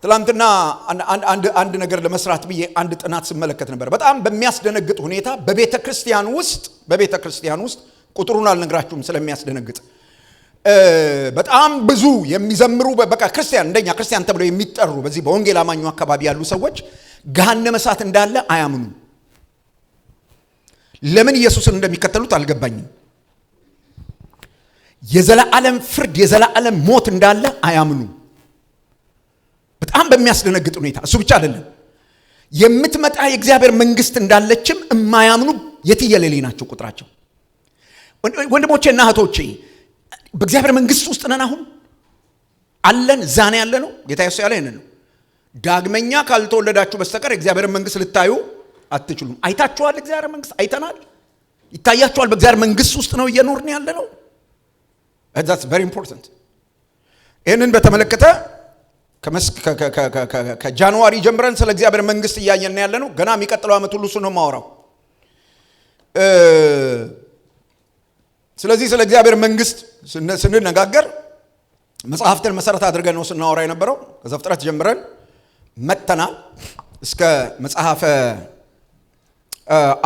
ትላንትና አንድ ነገር ለመስራት ብዬ አንድ ጥናት ስመለከት ነበር። በጣም በሚያስደነግጥ ሁኔታ በቤተ ክርስቲያን ውስጥ ቁጥሩን አልነግራችሁም ስለሚያስደነግጥ በጣም ብዙ የሚዘምሩ በቃ ክርስቲያን እንደኛ ክርስቲያን ተብለው የሚጠሩ በዚህ በወንጌል አማኙ አካባቢ ያሉ ሰዎች ገሃነመ እሳት እንዳለ አያምኑም። ለምን ኢየሱስን እንደሚከተሉት አልገባኝም። የዘላለም ፍርድ የዘላለም ሞት እንዳለ አያምኑም። በጣም በሚያስደነግጥ ሁኔታ እሱ ብቻ አይደለም፣ የምትመጣ የእግዚአብሔር መንግስት እንዳለችም የማያምኑ የትየለሌ ናቸው ቁጥራቸው። ወንድሞቼና እህቶቼ በእግዚአብሔር መንግስት ውስጥ ነን። አሁን አለን፣ ዛኔ ያለ ነው። ጌታ ኢየሱስ ያለ ይሄን ነው። ዳግመኛ ካልተወለዳችሁ በስተቀር የእግዚአብሔር መንግስት ልታዩ አትችሉም። አይታችኋል? እግዚአብሔር መንግስት አይተናል፣ ይታያችኋል። በእግዚአብሔር መንግስት ውስጥ ነው እየኖርን ያለ ነው። that's very important። ይሄንን በተመለከተ ከጃንዋሪ ጀምረን ስለ እግዚአብሔር መንግስት እያየን ያለ ነው። ገና የሚቀጥለው ዓመት ሁሉ እሱ ነው ማወራው። ስለዚህ ስለ እግዚአብሔር መንግስት ስንነጋገር መጽሐፍትን መሰረት አድርገን ነው ስናወራ የነበረው። ከዘፍጥረት ጀምረን መተናል እስከ መጽሐፈ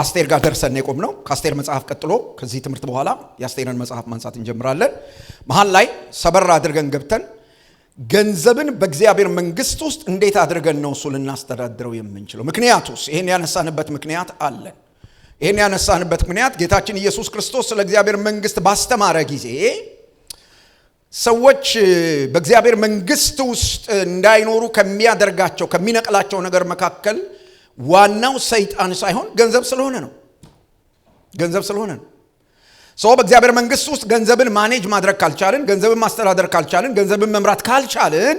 አስቴር ጋር ደርሰን የቆምነው። ከአስቴር መጽሐፍ ቀጥሎ ከዚህ ትምህርት በኋላ የአስቴርን መጽሐፍ ማንሳት እንጀምራለን። መሃል ላይ ሰበር አድርገን ገብተን ገንዘብን በእግዚአብሔር መንግስት ውስጥ እንዴት አድርገን ነው እሱ ልናስተዳድረው የምንችለው? ምክንያቱስ ይሄን ያነሳንበት ምክንያት አለን። ይሄን ያነሳንበት ምክንያት ጌታችን ኢየሱስ ክርስቶስ ስለ እግዚአብሔር መንግስት ባስተማረ ጊዜ ሰዎች በእግዚአብሔር መንግስት ውስጥ እንዳይኖሩ ከሚያደርጋቸው ከሚነቅላቸው ነገር መካከል ዋናው ሰይጣን ሳይሆን ገንዘብ ስለሆነ ነው። ገንዘብ ስለሆነ ነው። ሰው በእግዚአብሔር መንግስት ውስጥ ገንዘብን ማኔጅ ማድረግ ካልቻልን፣ ገንዘብን ማስተዳደር ካልቻልን፣ ገንዘብን መምራት ካልቻልን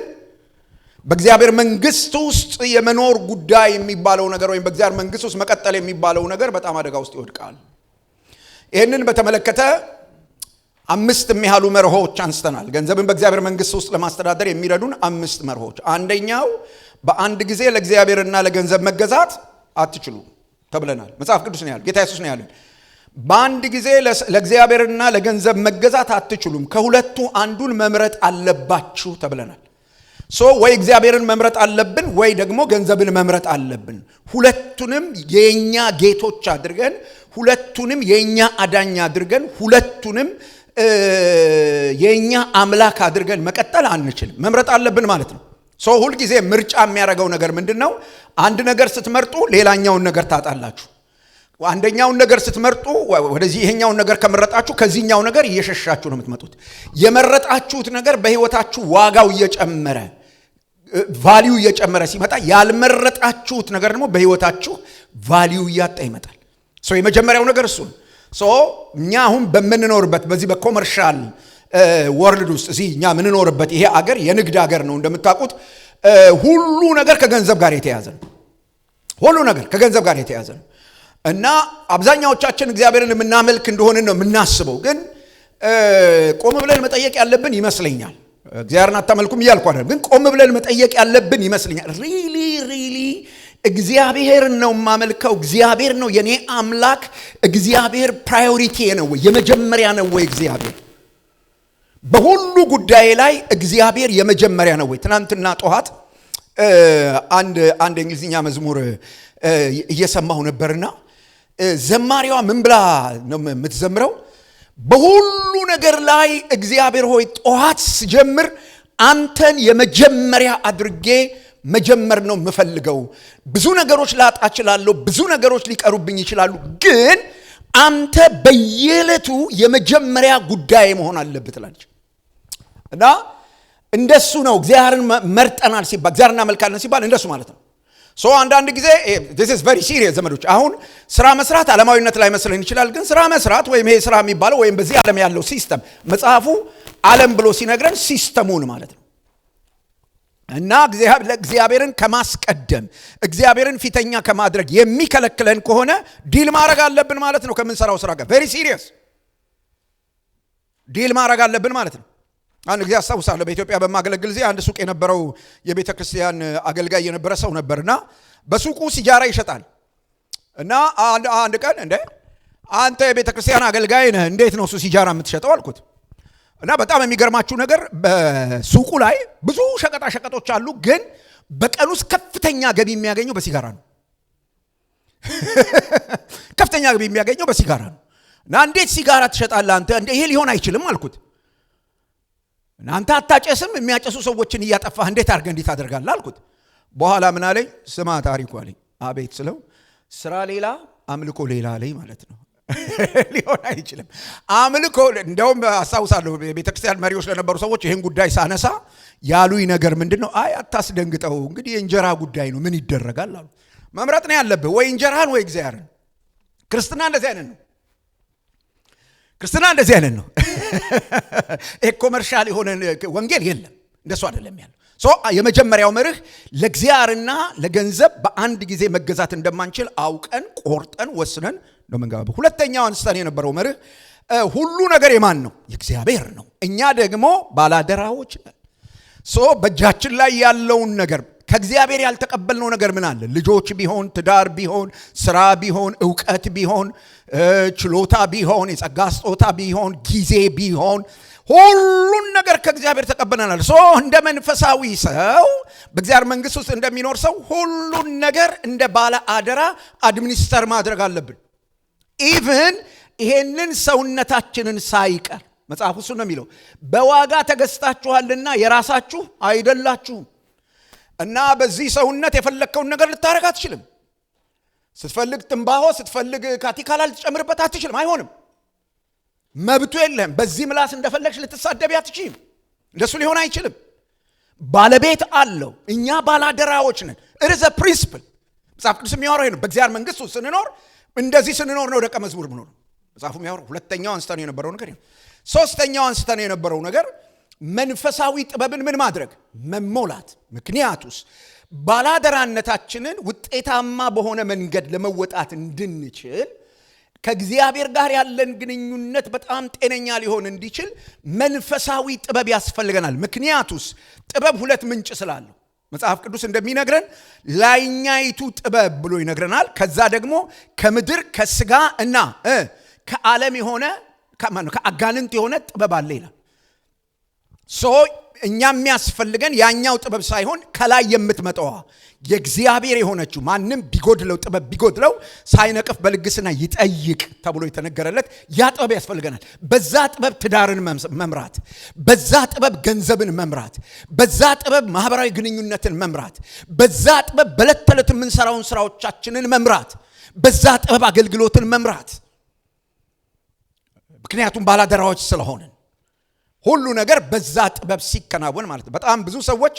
በእግዚአብሔር መንግስት ውስጥ የመኖር ጉዳይ የሚባለው ነገር ወይም በእግዚአብሔር መንግስት ውስጥ መቀጠል የሚባለው ነገር በጣም አደጋ ውስጥ ይወድቃል። ይህንን በተመለከተ 5 የሚያሉ መርሆች አንስተናል። ገንዘብን በእግዚአብሔር መንግስት ውስጥ ለማስተዳደር የሚረዱን 5 መርሆች። አንደኛው በአንድ ጊዜ ለእግዚአብሔርና ለገንዘብ መገዛት አትችሉም ተብለናል። መጽሐፍ ቅዱስ ነው ያለው፣ ጌታ ኢየሱስ ነው ያለው። በአንድ ጊዜ ለእግዚአብሔርና ለገንዘብ መገዛት አትችሉም፣ ከሁለቱ አንዱን መምረጥ አለባችሁ ተብለናል። ወይ እግዚአብሔርን መምረጥ አለብን ወይ ደግሞ ገንዘብን መምረጥ አለብን። ሁለቱንም የኛ ጌቶች አድርገን፣ ሁለቱንም የኛ አዳኝ አድርገን፣ ሁለቱንም የኛ አምላክ አድርገን መቀጠል አንችልም። መምረጥ አለብን ማለት ነው። ሁል ጊዜ ምርጫ የሚያደርገው ነገር ምንድነው? አንድ ነገር ስትመርጡ ሌላኛውን ነገር ታጣላችሁ። አንደኛውን ነገር ስትመርጡ ወደዚህ ይሄኛውን ነገር ከመረጣችሁ ከዚህኛው ነገር እየሸሻችሁ ነው የምትመጡት። የመረጣችሁት ነገር በህይወታችሁ ዋጋው እየጨመረ ቫልዩ እየጨመረ ሲመጣ፣ ያልመረጣችሁት ነገር ደግሞ በህይወታችሁ ቫልዩ እያጣ ይመጣል። የመጀመሪያው ነገር እሱ ነው። እኛ አሁን በምንኖርበት በዚህ በኮመርሻል ወርልድ ውስጥ እዚህ እኛ ምንኖርበት ይሄ አገር የንግድ አገር ነው እንደምታውቁት። ሁሉ ነገር ከገንዘብ ጋር የተያዘ ነው። ሁሉ ነገር ከገንዘብ ጋር የተያዘ ነው እና አብዛኛዎቻችን እግዚአብሔርን የምናመልክ እንደሆነ ነው የምናስበው። ግን ቆም ብለን መጠየቅ ያለብን ይመስለኛል። እግዚአብሔርን አታመልኩም እያልኩ አይደለም፣ ግን ቆም ብለን መጠየቅ ያለብን ይመስለኛል። ሪሊ እግዚአብሔርን ነው የማመልከው? እግዚአብሔር ነው የኔ አምላክ? እግዚአብሔር ፕራዮሪቲ ነው ወይ? የመጀመሪያ ነው ወይ? እግዚአብሔር በሁሉ ጉዳይ ላይ እግዚአብሔር የመጀመሪያ ነው ወይ? ትናንትና ጠዋት አንድ እንግሊዝኛ መዝሙር እየሰማሁ ነበርና ዘማሪዋ ምን ብላ ነው የምትዘምረው? በሁሉ ነገር ላይ እግዚአብሔር ሆይ ጠዋት ስጀምር አንተን የመጀመሪያ አድርጌ መጀመር ነው የምፈልገው። ብዙ ነገሮች ላጣ እችላለሁ፣ ብዙ ነገሮች ሊቀሩብኝ ይችላሉ፣ ግን አንተ በየዕለቱ የመጀመሪያ ጉዳይ መሆን አለበት ትላለች። እና እንደሱ ነው እግዚአብሔርን መርጠናል ሲባል፣ እግዚአብሔርን እናመልካለን ሲባል እንደሱ ማለት ነው። አንዳንድ ጊዜ this is very serious ዘመዶች። አሁን ስራ መስራት ዓለማዊነት ላይ መስለን ይችላል፣ ግን ስራ መስራት ወይም ይሄ ስራ የሚባለው ወይም በዚህ ዓለም ያለው ሲስተም፣ መጽሐፉ ዓለም ብሎ ሲነግረን ሲስተሙን ማለት ነው። እና እግዚአብሔርን ከማስቀደም እግዚአብሔርን ፊተኛ ከማድረግ የሚከለክለን ከሆነ ዲል ማድረግ አለብን ማለት ነው ከምንሰራው ስራ ጋር። very serious ዲል ማድረግ አለብን ማለት ነው። አንድ ጊዜ አስታውሳለሁ በኢትዮጵያ በማገለግል ጊዜ አንድ ሱቅ የነበረው የቤተ ክርስቲያን አገልጋይ የነበረ ሰው ነበርና በሱቁ ሲጃራ ይሸጣል። እና አንድ ቀን እንደ አንተ የቤተ ክርስቲያን አገልጋይ ነህ እንዴት ነው እሱ ሲጃራ የምትሸጠው አልኩት። እና በጣም የሚገርማችሁ ነገር በሱቁ ላይ ብዙ ሸቀጣ ሸቀጦች አሉ፣ ግን በቀን ውስጥ ከፍተኛ ገቢ የሚያገኘው በሲጋራ ነው። ከፍተኛ ገቢ የሚያገኘው በሲጋራ ነው። እና እንዴት ሲጋራ ትሸጣለህ አንተ? ይሄ ሊሆን አይችልም አልኩት። አንተ አታጨስም? የሚያጨሱ ሰዎችን እያጠፋህ እንዴት አድርገህ እንዴት ታደርጋለህ አልኩት። በኋላ ምን አለኝ? ስማ ታሪኩ አለኝ። አቤት ስለው ስራ ሌላ አምልኮ ሌላ አለኝ ማለት ነው። ሊሆን አይችልም አምልኮ። እንደውም አስታውሳለሁ ቤተክርስቲያን መሪዎች ለነበሩ ሰዎች ይህን ጉዳይ ሳነሳ ያሉኝ ነገር ምንድን ነው? አይ አታስደንግጠው፣ እንግዲህ የእንጀራ ጉዳይ ነው፣ ምን ይደረጋል አሉ። መምረጥ ነው ያለብህ፣ ወይ እንጀራህን ወይ እግዚአብሔርን። ክርስትና እንደዚህ አይነት ነው። ክርስትና እንደዚህ አይነት ነው። ኮመርሻል የሆነ ወንጌል የለም፣ እንደሱ አይደለም ያለው። የመጀመሪያው መርህ ለእግዚአብሔርና ለገንዘብ በአንድ ጊዜ መገዛት እንደማንችል አውቀን ቆርጠን ወስነን ነው መንገባው። ሁለተኛው አንስተን የነበረው መርህ ሁሉ ነገር የማን ነው? የእግዚአብሔር ነው። እኛ ደግሞ ባላደራዎች ነን። በእጃችን ላይ ያለውን ነገር ከእግዚአብሔር ያልተቀበልነው ነገር ምን አለ? ልጆች ቢሆን፣ ትዳር ቢሆን፣ ስራ ቢሆን፣ ዕውቀት ቢሆን፣ ችሎታ ቢሆን፣ የጸጋ ስጦታ ቢሆን፣ ጊዜ ቢሆን፣ ሁሉን ነገር ከእግዚአብሔር ተቀበለናል። እንደ መንፈሳዊ ሰው በእግዚአብሔር መንግስት ውስጥ እንደሚኖር ሰው ሁሉን ነገር እንደ ባለ አደራ አድሚኒስተር ማድረግ አለብን። ኢቭን ይሄንን ሰውነታችንን ሳይቀር መጽሐፍ እሱ ነው የሚለው፣ በዋጋ ተገዝታችኋልና የራሳችሁ አይደላችሁም። እና በዚህ ሰውነት የፈለግከውን ነገር ልታረግ አትችልም። ስትፈልግ ትንባሆ፣ ስትፈልግ ካቲካላ ልትጨምርበት አትችልም። አይሆንም። መብቱ የለህም። በዚህ ምላስ እንደፈለግሽ ልትሳደቢ አትችልም። እንደሱ ሊሆን አይችልም። ባለቤት አለው። እኛ ባላደራዎች ነን። እርዘ ፕሪንስፕል መጽሐፍ ቅዱስ የሚያወራው ነው። በእግዚአብሔር መንግስት ውስጥ ስንኖር እንደዚህ ስንኖር ነው ደቀ መዝሙር ብሎ ነው መጽሐፉ የሚያወራው። ሁለተኛው አንስተን የነበረው ነገር ነው። ሶስተኛው አንስተን የነበረው ነገር መንፈሳዊ ጥበብን ምን ማድረግ? መሞላት። ምክንያቱስ ባላደራነታችንን ውጤታማ በሆነ መንገድ ለመወጣት እንድንችል ከእግዚአብሔር ጋር ያለን ግንኙነት በጣም ጤነኛ ሊሆን እንዲችል መንፈሳዊ ጥበብ ያስፈልገናል። ምክንያቱስ ጥበብ ሁለት ምንጭ ስላለው መጽሐፍ ቅዱስ እንደሚነግረን ላይኛይቱ ጥበብ ብሎ ይነግረናል። ከዛ ደግሞ ከምድር ከስጋ እና ከዓለም የሆነ ከአጋንንት የሆነ ጥበብ አለ ይላል። እኛ የሚያስፈልገን ያኛው ጥበብ ሳይሆን ከላይ የምትመጣዋ የእግዚአብሔር የሆነችው ማንም ቢጎድለው ጥበብ ቢጎድለው ሳይነቅፍ በልግስና ይጠይቅ ተብሎ የተነገረለት ያ ጥበብ ያስፈልገናል። በዛ ጥበብ ትዳርን መምራት፣ በዛ ጥበብ ገንዘብን መምራት፣ በዛ ጥበብ ማህበራዊ ግንኙነትን መምራት፣ በዛ ጥበብ በዕለት ተዕለት የምንሰራውን ስራዎቻችንን መምራት፣ በዛ ጥበብ አገልግሎትን መምራት። ምክንያቱም ባላደራዎች ስለሆንን ሁሉ ነገር በዛ ጥበብ ሲከናወን ማለት ነው። በጣም ብዙ ሰዎች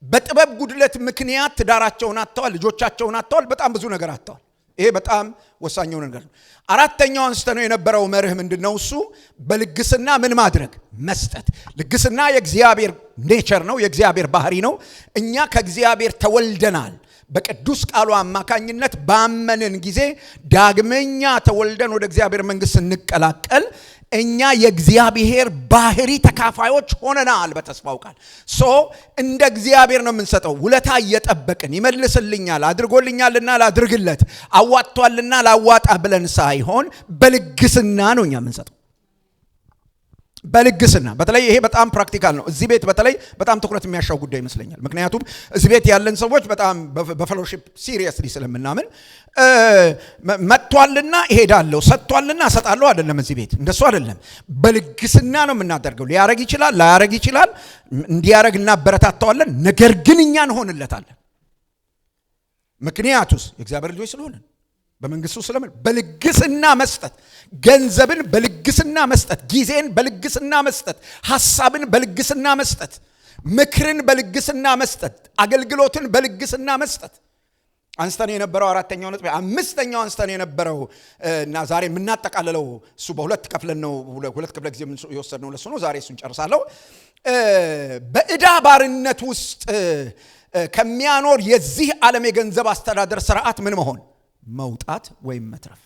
በጥበብ ጉድለት ምክንያት ትዳራቸውን አጥተዋል፣ ልጆቻቸውን አጥተዋል፣ በጣም ብዙ ነገር አጥተዋል። ይሄ በጣም ወሳኛው ነገር ነው። አራተኛው አንስተነው የነበረው መርህ ምንድነው? እሱ በልግስና ምን ማድረግ? መስጠት። ልግስና የእግዚአብሔር ኔቸር ነው፣ የእግዚአብሔር ባህሪ ነው። እኛ ከእግዚአብሔር ተወልደናል። በቅዱስ ቃሉ አማካኝነት ባመንን ጊዜ ዳግመኛ ተወልደን ወደ እግዚአብሔር መንግስት እንቀላቀል እኛ የእግዚአብሔር ባህሪ ተካፋዮች ሆነናል በተስፋው ቃል። እንደ እግዚአብሔር ነው የምንሰጠው። ውለታ እየጠበቅን ይመልስልኛል፣ አድርጎልኛልና ላድርግለት፣ አዋጥቷልና ላዋጣ ብለን ሳይሆን በልግስና ነው እኛ የምንሰጠው። በልግስና በተለይ ይሄ በጣም ፕራክቲካል ነው። እዚህ ቤት በተለይ በጣም ትኩረት የሚያሻው ጉዳይ ይመስለኛል። ምክንያቱም እዚህ ቤት ያለን ሰዎች በጣም በፌሎሺፕ ሲሪየስሊ ስለምናምን መጥቷልና እሄዳለሁ፣ ሰጥቷልና እሰጣለሁ አይደለም። እዚህ ቤት እንደሱ አይደለም። በልግስና ነው የምናደርገው። ሊያረግ ይችላል፣ ላያረግ ይችላል። እንዲያረግ እናበረታታዋለን። ነገር ግን እኛ እንሆንለታለን። ምክንያቱስ የእግዚአብሔር ልጆች ስለሆነ በመንግስቱ ስለምን በልግስና መስጠት፣ ገንዘብን በልግስና መስጠት፣ ጊዜን በልግስና መስጠት፣ ሐሳብን በልግስና መስጠት፣ ምክርን በልግስና መስጠት፣ አገልግሎትን በልግስና መስጠት አንስተን የነበረው አራተኛው ነጥብ። አምስተኛው አንስተን የነበረው እና ዛሬ የምናጠቃልለው እሱ በሁለት ከፍለን ነው፣ ሁለት ክፍለ ጊዜ የወሰድነው ለሱ ነው። ዛሬ እሱን ጨርሳለሁ። በዕዳ ባርነት ውስጥ ከሚያኖር የዚህ ዓለም የገንዘብ አስተዳደር ስርዓት ምን መሆን? መውጣት ወይም መትረፍ።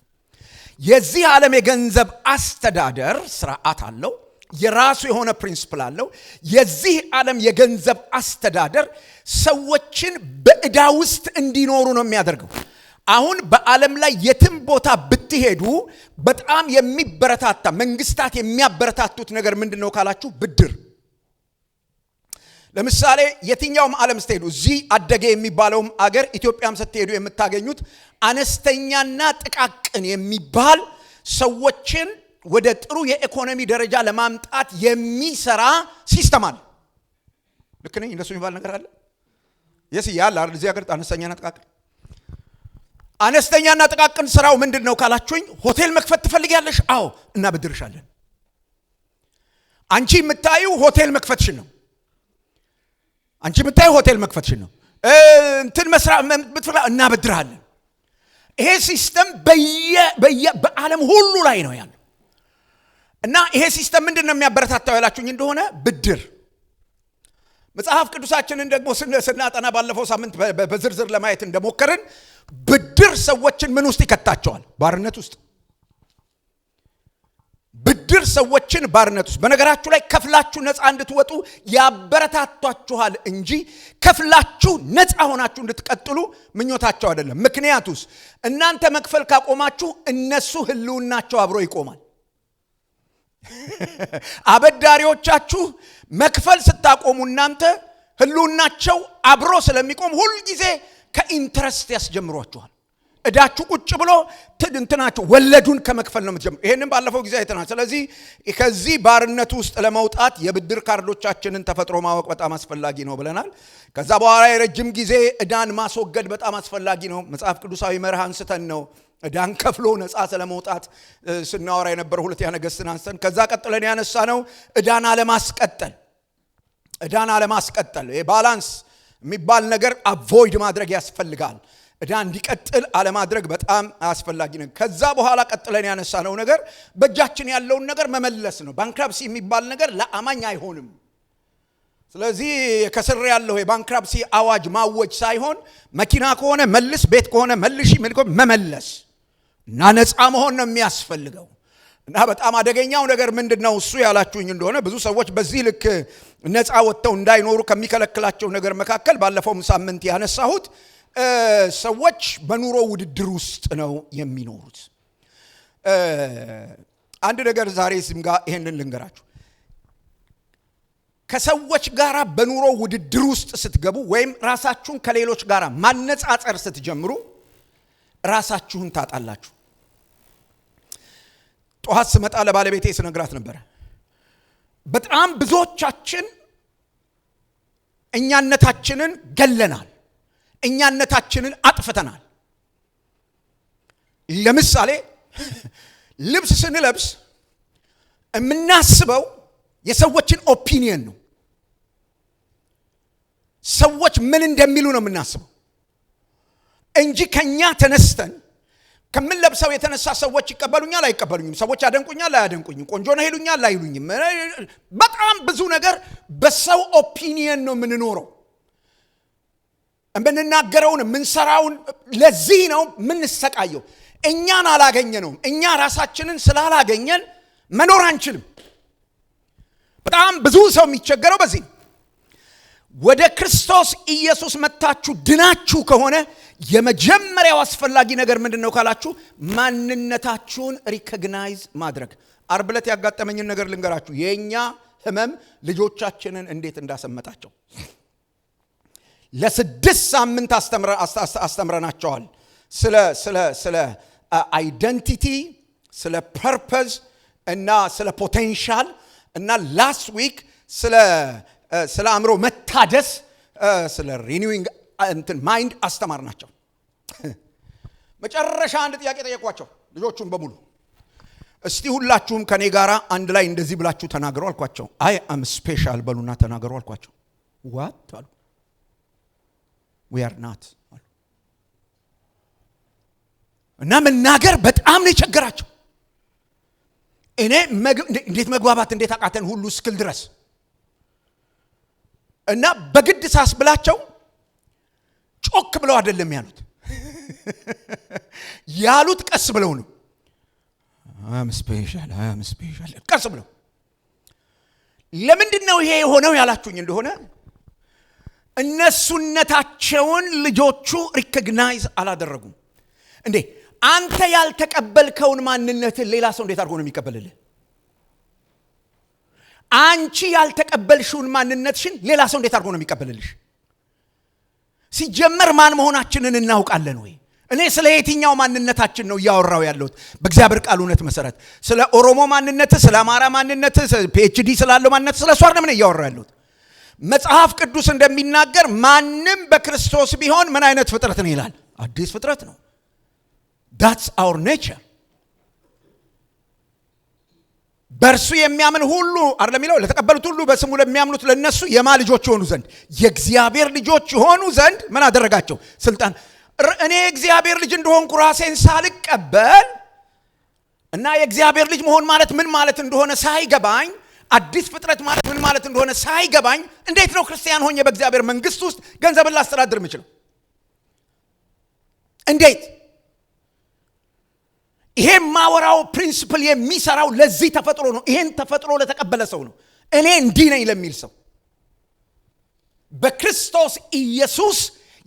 የዚህ ዓለም የገንዘብ አስተዳደር ስርዓት አለው፣ የራሱ የሆነ ፕሪንሲፕል አለው። የዚህ ዓለም የገንዘብ አስተዳደር ሰዎችን በዕዳ ውስጥ እንዲኖሩ ነው የሚያደርገው። አሁን በዓለም ላይ የትም ቦታ ብትሄዱ በጣም የሚበረታታ መንግስታት የሚያበረታቱት ነገር ምንድነው ካላችሁ፣ ብድር። ለምሳሌ የትኛውም ዓለም ስትሄዱ እዚህ አደገ የሚባለውም አገር ኢትዮጵያም ስትሄዱ የምታገኙት አነስተኛና ጥቃቅን የሚባል ሰዎችን ወደ ጥሩ የኢኮኖሚ ደረጃ ለማምጣት የሚሰራ ሲስተም አለ። ልክ ነኝ? እንደሱ የሚባል ነገር አለ። ያለ አይደል? እዚህ ሀገር አነስተኛና ጥቃቅን አነስተኛና ጥቃቅን ስራው ምንድነው ካላችሁኝ፣ ሆቴል መክፈት ትፈልጊያለሽ? አዎ፣ እናበድርሻለን። አንቺ የምታዩ ሆቴል መክፈትሽን ነው። አንቺ የምታዩ ሆቴል መክፈትሽን ነው። እንትን መስራት እናበድርሃለን። ይሄ ሲስተም በዓለም ሁሉ ላይ ነው ያለው። እና ይሄ ሲስተም ምንድነው የሚያበረታታው ያላችሁኝ እንደሆነ ብድር። መጽሐፍ ቅዱሳችንን ደግሞ ስናጠና ባለፈው ሳምንት በዝርዝር ለማየት እንደሞከርን ብድር ሰዎችን ምን ውስጥ ይከታቸዋል? ባርነት ውስጥ። ብድር ሰዎችን ባርነት ውስጥ። በነገራችሁ ላይ ከፍላችሁ ነፃ እንድትወጡ ያበረታቷችኋል እንጂ ከፍላችሁ ነፃ ሆናችሁ እንድትቀጥሉ ምኞታቸው አይደለም። ምክንያቱስ እናንተ መክፈል ካቆማችሁ እነሱ ህልውናቸው አብሮ ይቆማል። አበዳሪዎቻችሁ መክፈል ስታቆሙ እናንተ ህልውናቸው አብሮ ስለሚቆም ሁሉ ጊዜ ከኢንትረስት ያስጀምሯችኋል። እዳችሁ ቁጭ ብሎ እንትናችሁ ወለዱን ከመክፈል ነው የምትጀምሩ። ይሄንን ባለፈው ጊዜ አይተናል። ስለዚህ ከዚህ ባርነት ውስጥ ለመውጣት የብድር ካርዶቻችንን ተፈጥሮ ማወቅ በጣም አስፈላጊ ነው ብለናል። ከዛ በኋላ የረጅም ጊዜ እዳን ማስወገድ በጣም አስፈላጊ ነው። መጽሐፍ ቅዱሳዊ መርህ አንስተን ነው እዳን ከፍሎ ነፃ ስለመውጣት ስናወራ የነበረው ሁለተኛ ነገሥትን አንስተን ከዛ ቀጥለን ያነሳ ነው እዳን አለማስቀጠል የባላንስ የሚባል ነገር አቮይድ ማድረግ ያስፈልጋል። እዳ እንዲቀጥል አለማድረግ በጣም አስፈላጊ ነው። ከዛ በኋላ ቀጥለን ያነሳ ነው ነገር በእጃችን ያለውን ነገር መመለስ ነው። ባንክራፕሲ የሚባል ነገር ለአማኝ አይሆንም። ስለዚህ ከስር ያለው የባንክራፕሲ አዋጅ ማወጅ ሳይሆን መኪና ከሆነ መልስ፣ ቤት ከሆነ መልሽ መመለስ እና ነፃ መሆን ነው የሚያስፈልገው። እና በጣም አደገኛው ነገር ምንድነው እሱ ያላችሁኝ እንደሆነ ብዙ ሰዎች በዚህ ልክ ነፃ ወጥተው እንዳይኖሩ ከሚከለክላቸው ነገር መካከል ባለፈውም ሳምንት ያነሳሁት ሰዎች በኑሮ ውድድር ውስጥ ነው የሚኖሩት። አንድ ነገር ዛሬ ስም ጋር ይሄንን ልንገራችሁ። ከሰዎች ጋር በኑሮ ውድድር ውስጥ ስትገቡ ወይም ራሳችሁን ከሌሎች ጋር ማነጻጸር ስትጀምሩ ራሳችሁን ታጣላችሁ። ጧት ስመጣ ለባለቤቴ ስነግራት ነበር። በጣም ብዙዎቻችን እኛነታችንን ገለናል። እኛነታችንን አጥፍተናል። ለምሳሌ ልብስ ስንለብስ የምናስበው የሰዎችን ኦፒኒየን ነው። ሰዎች ምን እንደሚሉ ነው የምናስበው እንጂ ከኛ ተነስተን ከምንለብሰው የተነሳ ሰዎች ይቀበሉኛል አይቀበሉኝም፣ ሰዎች ያደንቁኛል አያደንቁኝም፣ ቆንጆ ነው ይሉኛል አይሉኝም። በጣም ብዙ ነገር በሰው ኦፒኒየን ነው የምንኖረው። የምንናገረውን የምንሰራውን ለዚህ ነው የምንሰቃየው። እኛን አላገኘነውም። እኛ ራሳችንን ስላላገኘን መኖር አንችልም። በጣም ብዙ ሰው የሚቸገረው በዚህ ነው። ወደ ክርስቶስ ኢየሱስ መጣችሁ ድናችሁ ከሆነ የመጀመሪያው አስፈላጊ ነገር ምንድነው ካላችሁ ማንነታችሁን ሪኮግናይዝ ማድረግ። ዓርብ ዕለት ያጋጠመኝን ነገር ልንገራችሁ። የኛ ህመም ልጆቻችንን እንዴት እንዳሰመጣቸው ለ6 ሳምንት አስተምረናቸዋል። ስለ አይደንቲቲ፣ ስለ ፐርፐዝ እና ስለ ፖቴንሻል እና ላስት ዊክ ስለ አእምሮ መታደስ ስለ ሪኒዊንግ ማይንድ አስተማርናቸው። መጨረሻ አንድ ጥያቄ ጠየኳቸው ልጆቹን በሙሉ። እስቲ ሁላችሁም ከኔ ጋር አንድ ላይ እንደዚህ ብላችሁ ተናገሩ አልኳቸው። አይ አም ስፔሻል በሉና ተናገሩ አልኳቸው። ዋት አሉ። we are not አሉ። እና መናገር በጣም ነው የቸገራቸው። እኔ እንዴት መግባባት እንዴት አቃተን ሁሉ እስክል ድረስ እና በግድ ሳስብላቸው ጮክ ብለው አይደለም ያሉት ቀስ ብለው ነው። አም ስፔሻል ቀስ ብለው። ለምንድን ነው ይሄ የሆነው ያላችሁኝ እንደሆነ እነሱነታቸውን ልጆቹ ሪኮግናይዝ አላደረጉም። እንዴ አንተ ያልተቀበልከውን ማንነትን ሌላ ሰው እንዴት አድርጎ ነው የሚቀበልልህ? አንቺ ያልተቀበልሽውን ማንነትሽን ሌላ ሰው እንዴት አድርጎ ነው የሚቀበልልሽ? ሲጀመር ማን መሆናችንን እናውቃለን ወይ? እኔ ስለ የትኛው ማንነታችን ነው እያወራው ያለሁት? በእግዚአብሔር ቃል እውነት መሰረት ስለ ኦሮሞ ማንነት፣ ስለ አማራ ማንነት፣ ፒኤችዲ ስላለው ማንነት ስለ እሱ አይደለም እያወራው ያለሁት። መጽሐፍ ቅዱስ እንደሚናገር ማንም በክርስቶስ ቢሆን ምን አይነት ፍጥረት ነው ይላል? አዲስ ፍጥረት ነው። that's our nature። በእርሱ የሚያምን ሁሉ አይደለም የሚለው ለተቀበሉት ሁሉ በስሙ ለሚያምኑት ለነሱ የማ ልጆች ይሆኑ ዘንድ የእግዚአብሔር ልጆች ይሆኑ ዘንድ ምን አደረጋቸው? ስልጣን። እኔ የእግዚአብሔር ልጅ እንደሆንኩ ራሴን ሳልቀበል እና የእግዚአብሔር ልጅ መሆን ማለት ምን ማለት እንደሆነ ሳይገባኝ፣ አዲስ ፍጥረት ማለት ምን ማለት እንደሆነ ሳይገባኝ እንዴት ነው ክርስቲያን ሆኜ በእግዚአብሔር መንግስት ውስጥ ገንዘብን ላስተዳድር የምችለው? እንዴት? ይሄ ማወራው ፕሪንሲፕል የሚሰራው ለዚህ ተፈጥሮ ነው። ይሄን ተፈጥሮ ለተቀበለ ሰው ነው። እኔ እንዲህ ነኝ ለሚል ሰው በክርስቶስ ኢየሱስ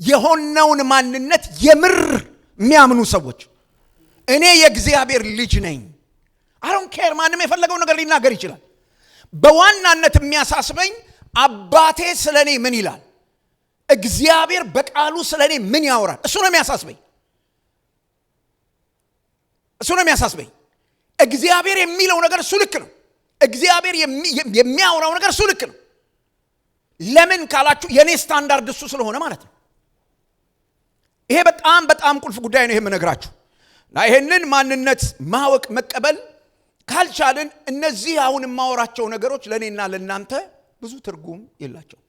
የሆነውን ማንነት የምር የሚያምኑ ሰዎች እኔ የእግዚአብሔር ልጅ ነኝ። I don't care ማንም የፈለገው ነገር ሊናገር ይችላል። በዋናነት የሚያሳስበኝ አባቴ ስለኔ ምን ይላል፣ እግዚአብሔር በቃሉ ስለኔ ምን ያወራል፣ እሱ ነው የሚያሳስበኝ። እሱ ነው የሚያሳስበኝ። እግዚአብሔር የሚለው ነገር እሱ ልክ ነው። እግዚአብሔር የሚያወራው ነገር እሱ ልክ ነው። ለምን ካላችሁ የኔ ስታንዳርድ እሱ ስለሆነ ማለት ነው። ይሄ በጣም በጣም ቁልፍ ጉዳይ ነው። ይሄ የምነግራችሁ እና ይሄንን ማንነት ማወቅ መቀበል ካልቻልን እነዚህ አሁን የማወራቸው ነገሮች ለኔና ለናንተ ብዙ ትርጉም የላቸውም።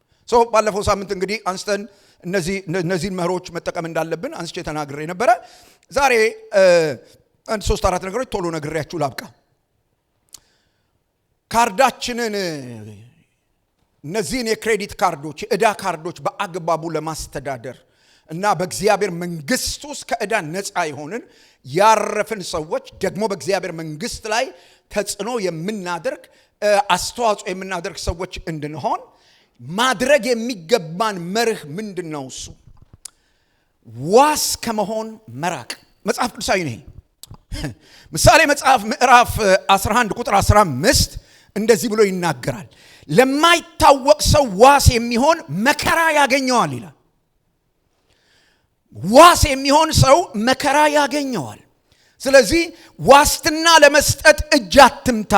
ባለፈው ሳምንት እንግዲህ አንስተን እነዚህን መሮች መጠቀም እንዳለብን አንስቼ ተናግሬ ነበረ። ዛሬ አንድ 3-4 ነገሮች ቶሎ ነግሬያችሁ ላብቃ። ካርዳችንን እነዚህን የክሬዲት ካርዶች የዕዳ ካርዶች በአግባቡ ለማስተዳደር እና በእግዚአብሔር መንግስት ውስጥ ከዕዳ ነፃ የሆንን ያረፍን ሰዎች ደግሞ በእግዚአብሔር መንግስት ላይ ተጽዕኖ የምናደርግ አስተዋጽኦ የምናደርግ ሰዎች እንድንሆን ማድረግ የሚገባን መርህ ምንድነው? እሱ ዋስ ከመሆን መራቅ መጽሐፍ ቅዱሳዊ ነው። ምሳሌ መጽሐፍ ምዕራፍ 11 ቁጥር 15 እንደዚህ ብሎ ይናገራል። ለማይታወቅ ሰው ዋስ የሚሆን መከራ ያገኘዋል ይላል። ዋስ የሚሆን ሰው መከራ ያገኘዋል። ስለዚህ ዋስትና ለመስጠት እጅ አትምታ።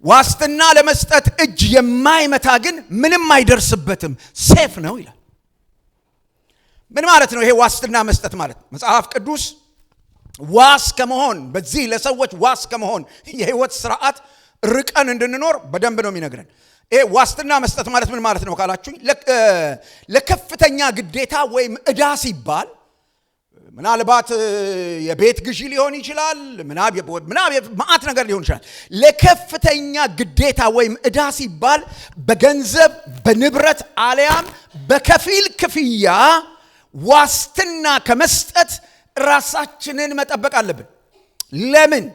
ዋስትና ለመስጠት እጅ የማይመታ ግን ምንም አይደርስበትም፣ ሴፍ ነው ይላል። ምን ማለት ነው ይሄ ዋስትና መስጠት ማለት? መጽሐፍ ቅዱስ ዋስ ከመሆን በዚህ ለሰዎች ዋስ ከመሆን የህይወት ስርዓት ርቀን እንድንኖር በደንብ ነው የሚነግረን። ይሄ ዋስትና መስጠት ማለት ምን ማለት ነው ካላችሁኝ፣ ለከፍተኛ ግዴታ ወይም ዕዳ ሲባል ምናልባት የቤት ግዢ ሊሆን ይችላል፣ ማአት ነገር ሊሆን ይችላል። ለከፍተኛ ግዴታ ወይም ዕዳ ሲባል በገንዘብ በንብረት አለያም በከፊል ክፍያ ዋስትና ከመስጠት ራሳችንን መጠበቅ አለብን። ለምን?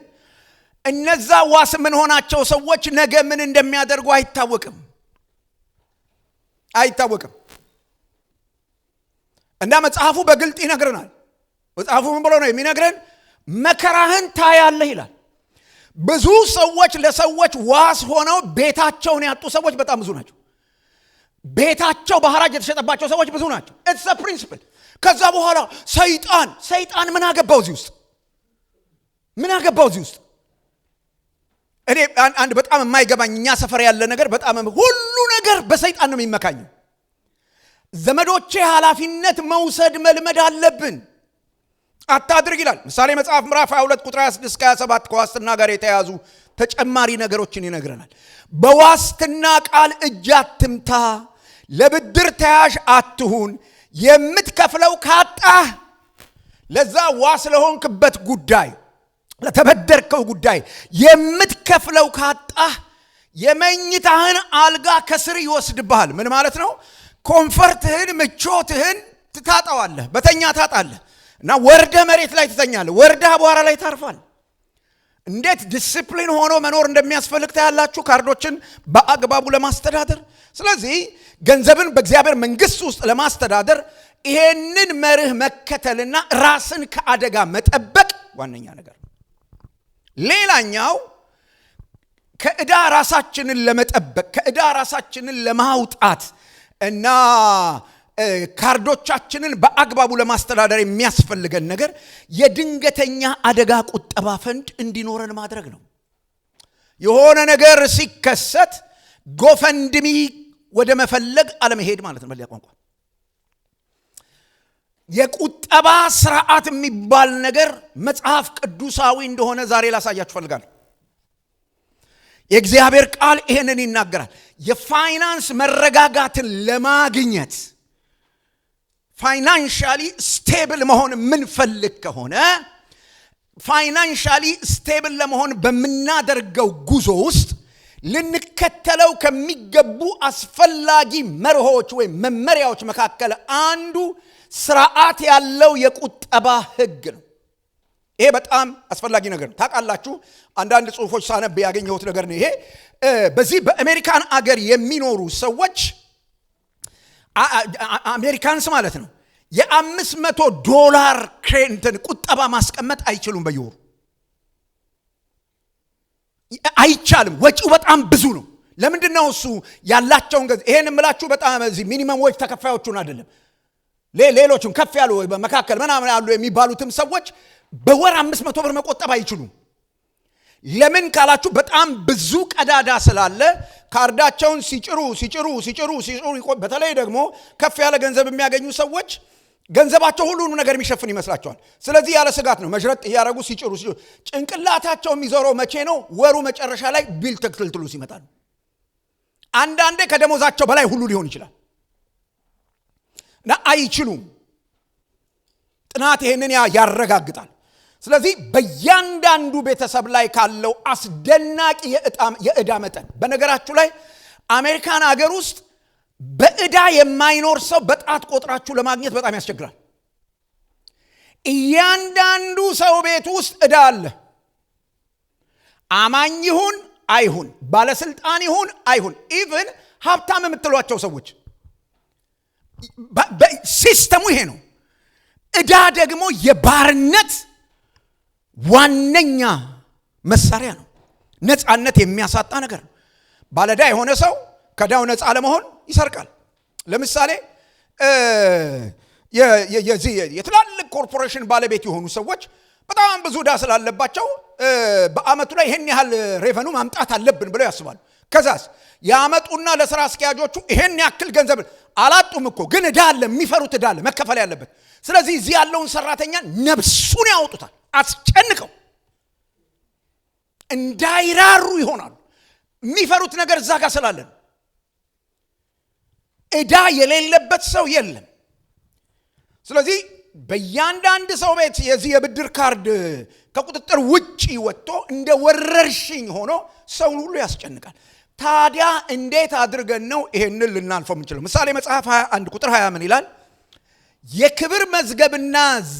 እነዛ ዋስ ምን ሆናቸው ሰዎች ነገ ምን እንደሚያደርጉ አይታወቅም። እና መጽሐፉ በግልጥ ይነግረናል። መጽሐፉ ምን ብሎ ነው የሚነግረን? መከራህን ታያለህ ይላል። ብዙ ሰዎች ለሰዎች ዋስ ሆነው ቤታቸውን ያጡ ሰዎች በጣም ብዙ ናቸው። ቤታቸው በሐራጅ የተሸጠባቸው ሰዎች ብዙ ናቸው። it's a principle። ከዛ በኋላ ሰይጣን ምን አገባው እዚህ ውስጥ? እኔ አንድ በጣም የማይገባኝ እኛ ሰፈር ያለ ነገር በጣም ሁሉ ነገር በሰይጣን ነው የሚመካኘው። ዘመዶቼ ኃላፊነት መውሰድ መልመድ አለብን። አታድርግ ይላል ምሳሌ መጽሐፍ ምዕራፍ 22 ቁጥር 26-27 ከዋስትና ጋር የተያዙ ተጨማሪ ነገሮችን ይነግረናል። በዋስትና ቃል እጅ አትምታ፣ ለብድር ተያዥ አትሁን፣ የምትከፍለው ካጣህ ለዛ ዋስ ለሆንክበት ጉዳይ ለተበደርከው ጉዳይ የምትከፍለው ካጣህ የመኝታህን አልጋ ከስር ይወስድብሃል። ምን ማለት ነው? ኮምፈርትህን ምቾትህን ትታጣዋለህ፣ በተኛ ታጣለህ እና ወርደህ መሬት ላይ ትተኛለህ፣ ወርደህ አቧራ ላይ ታርፋለህ። እንዴት ዲሲፕሊን ሆኖ መኖር እንደሚያስፈልግ ታያላችሁ ካርዶችን በአግባቡ ለማስተዳደር። ስለዚህ ገንዘብን በእግዚአብሔር መንግስት ውስጥ ለማስተዳደር ይሄንን መርህ መከተልና ራስን ከአደጋ መጠበቅ ዋነኛ ነገር። ሌላኛው ከዕዳ ራሳችንን ለመጠበቅ ከዕዳ ራሳችንን ለማውጣት እና ካርዶቻችንን በአግባቡ ለማስተዳደር የሚያስፈልገን ነገር የድንገተኛ አደጋ ቁጠባ ፈንድ እንዲኖረን ማድረግ ነው። የሆነ ነገር ሲከሰት ጎፈንድሚ ወደ መፈለግ አለመሄድ ማለት ነው። በሌላ ቋንቋ የቁጠባ ስርዓት የሚባል ነገር መጽሐፍ ቅዱሳዊ እንደሆነ ዛሬ ላሳያችሁ ፈልጋለሁ። የእግዚአብሔር ቃል ይሄንን ይናገራል። የፋይናንስ መረጋጋትን ለማግኘት ፋይናንሻሊ ስቴብል መሆን የምንፈልግ ከሆነ ፋይናንሻሊ ስቴብል ለመሆን በምናደርገው ጉዞ ውስጥ ልንከተለው ከሚገቡ አስፈላጊ መርሆች ወይም መመሪያዎች መካከል አንዱ ስርዓት ያለው የቁጠባ ህግ ነው። ይሄ በጣም አስፈላጊ ነገር ነው። ታውቃላችሁ፣ አንዳንድ ጽሁፎች ሳነብ ያገኘሁት ነገር ነው። ይሄ በዚህ በአሜሪካን አገር የሚኖሩ ሰዎች አሜሪካንስ ማለት ነው $500 ክሬንትን ቁጠባ ማስቀመጥ አይችሉም። በየወሩ አይቻልም። ወጪው በጣም ብዙ ነው። ለምንድነው እሱ ያላቸውን ገንዘብ ይሄን እምላችሁ በጣም እዚህ ሚኒመም ዌጅ ተከፋዮቹን አይደለም፣ ሌሎችም ከፍ ያሉ በመካከል ምናምን ያሉ የሚባሉትም ሰዎች በወር $500 መቆጠብ አይችሉም። ለምን ካላችሁ በጣም ብዙ ቀዳዳ ስላለ ካርዳቸውን ሲጭሩ በተለይ ደግሞ ከፍ ያለ ገንዘብ የሚያገኙ ሰዎች ገንዘባቸው ሁሉንም ነገር የሚሸፍን ይመስላቸዋል። ስለዚህ ያለ ስጋት ነው መጅረጥ እያደረጉ ሲጭሩ ጭንቅላታቸው የሚዞረው መቼ ነው? ወሩ መጨረሻ ላይ ቢል ተክትልትሉ ሲመጣ ነው። አንዳንዴ ከደሞዛቸው በላይ ሁሉ ሊሆን ይችላል እና አይችሉም። ጥናት ይሄንን ያረጋግጣል። ስለዚህ በእያንዳንዱ ቤተሰብ ላይ ካለው አስደናቂ የዕዳ መጠን፣ በነገራችሁ ላይ አሜሪካን አገር ውስጥ በዕዳ የማይኖር ሰው በጣት ቆጥራችሁ ለማግኘት በጣም ያስቸግራል። እያንዳንዱ ሰው ቤት ውስጥ ዕዳ አለ። አማኝ ይሁን አይሁን፣ ባለስልጣን ይሁን አይሁን፣ ኢቭን ሀብታም የምትሏቸው ሰዎች ሲስተሙ ይሄ ነው። ዕዳ ደግሞ የባርነት ዋነኛ መሳሪያ ነው። ነፃነት የሚያሳጣ ነገር ነው። ባለዕዳ የሆነ ሰው ከዕዳው ነፃ ለመሆን ይሰርቃል። ለምሳሌ የትላልቅ ኮርፖሬሽን ባለቤት የሆኑ ሰዎች በጣም ብዙ ዕዳ ስላለባቸው በአመቱ ላይ ይሄን ያህል ሬቨኑ ማምጣት አለብን ብለው ያስባሉ። ከዛስ ያመጡና ለሥራ አስኪያጆቹ ይሄን ያክል ገንዘብ አላጡም እኮ ግን ዕዳ አለ፣ የሚፈሩት ዕዳ አለ መከፈል ያለበት። ስለዚህ እዚህ ያለውን ሰራተኛ ነፍሱን ያወጡታል፣ አስጨንቀው እንዳይራሩ ይሆናሉ። የሚፈሩት ነገር እዛ ጋር ስላለ ነው። ዕዳ የሌለበት ሰው የለም። ስለዚህ በእያንዳንድ ሰው ቤት የዚህ የብድር ካርድ ከቁጥጥር ውጪ ወጥቶ እንደ ወረርሽኝ ሆኖ ሰው ሁሉ ያስጨንቃል። ታዲያ እንዴት አድርገን ነው ይሄንን ልናልፈው የምንችለው? ምሳሌ መጽሐፍ 21 ቁጥር 20 ምን ይላል? የክብር መዝገብና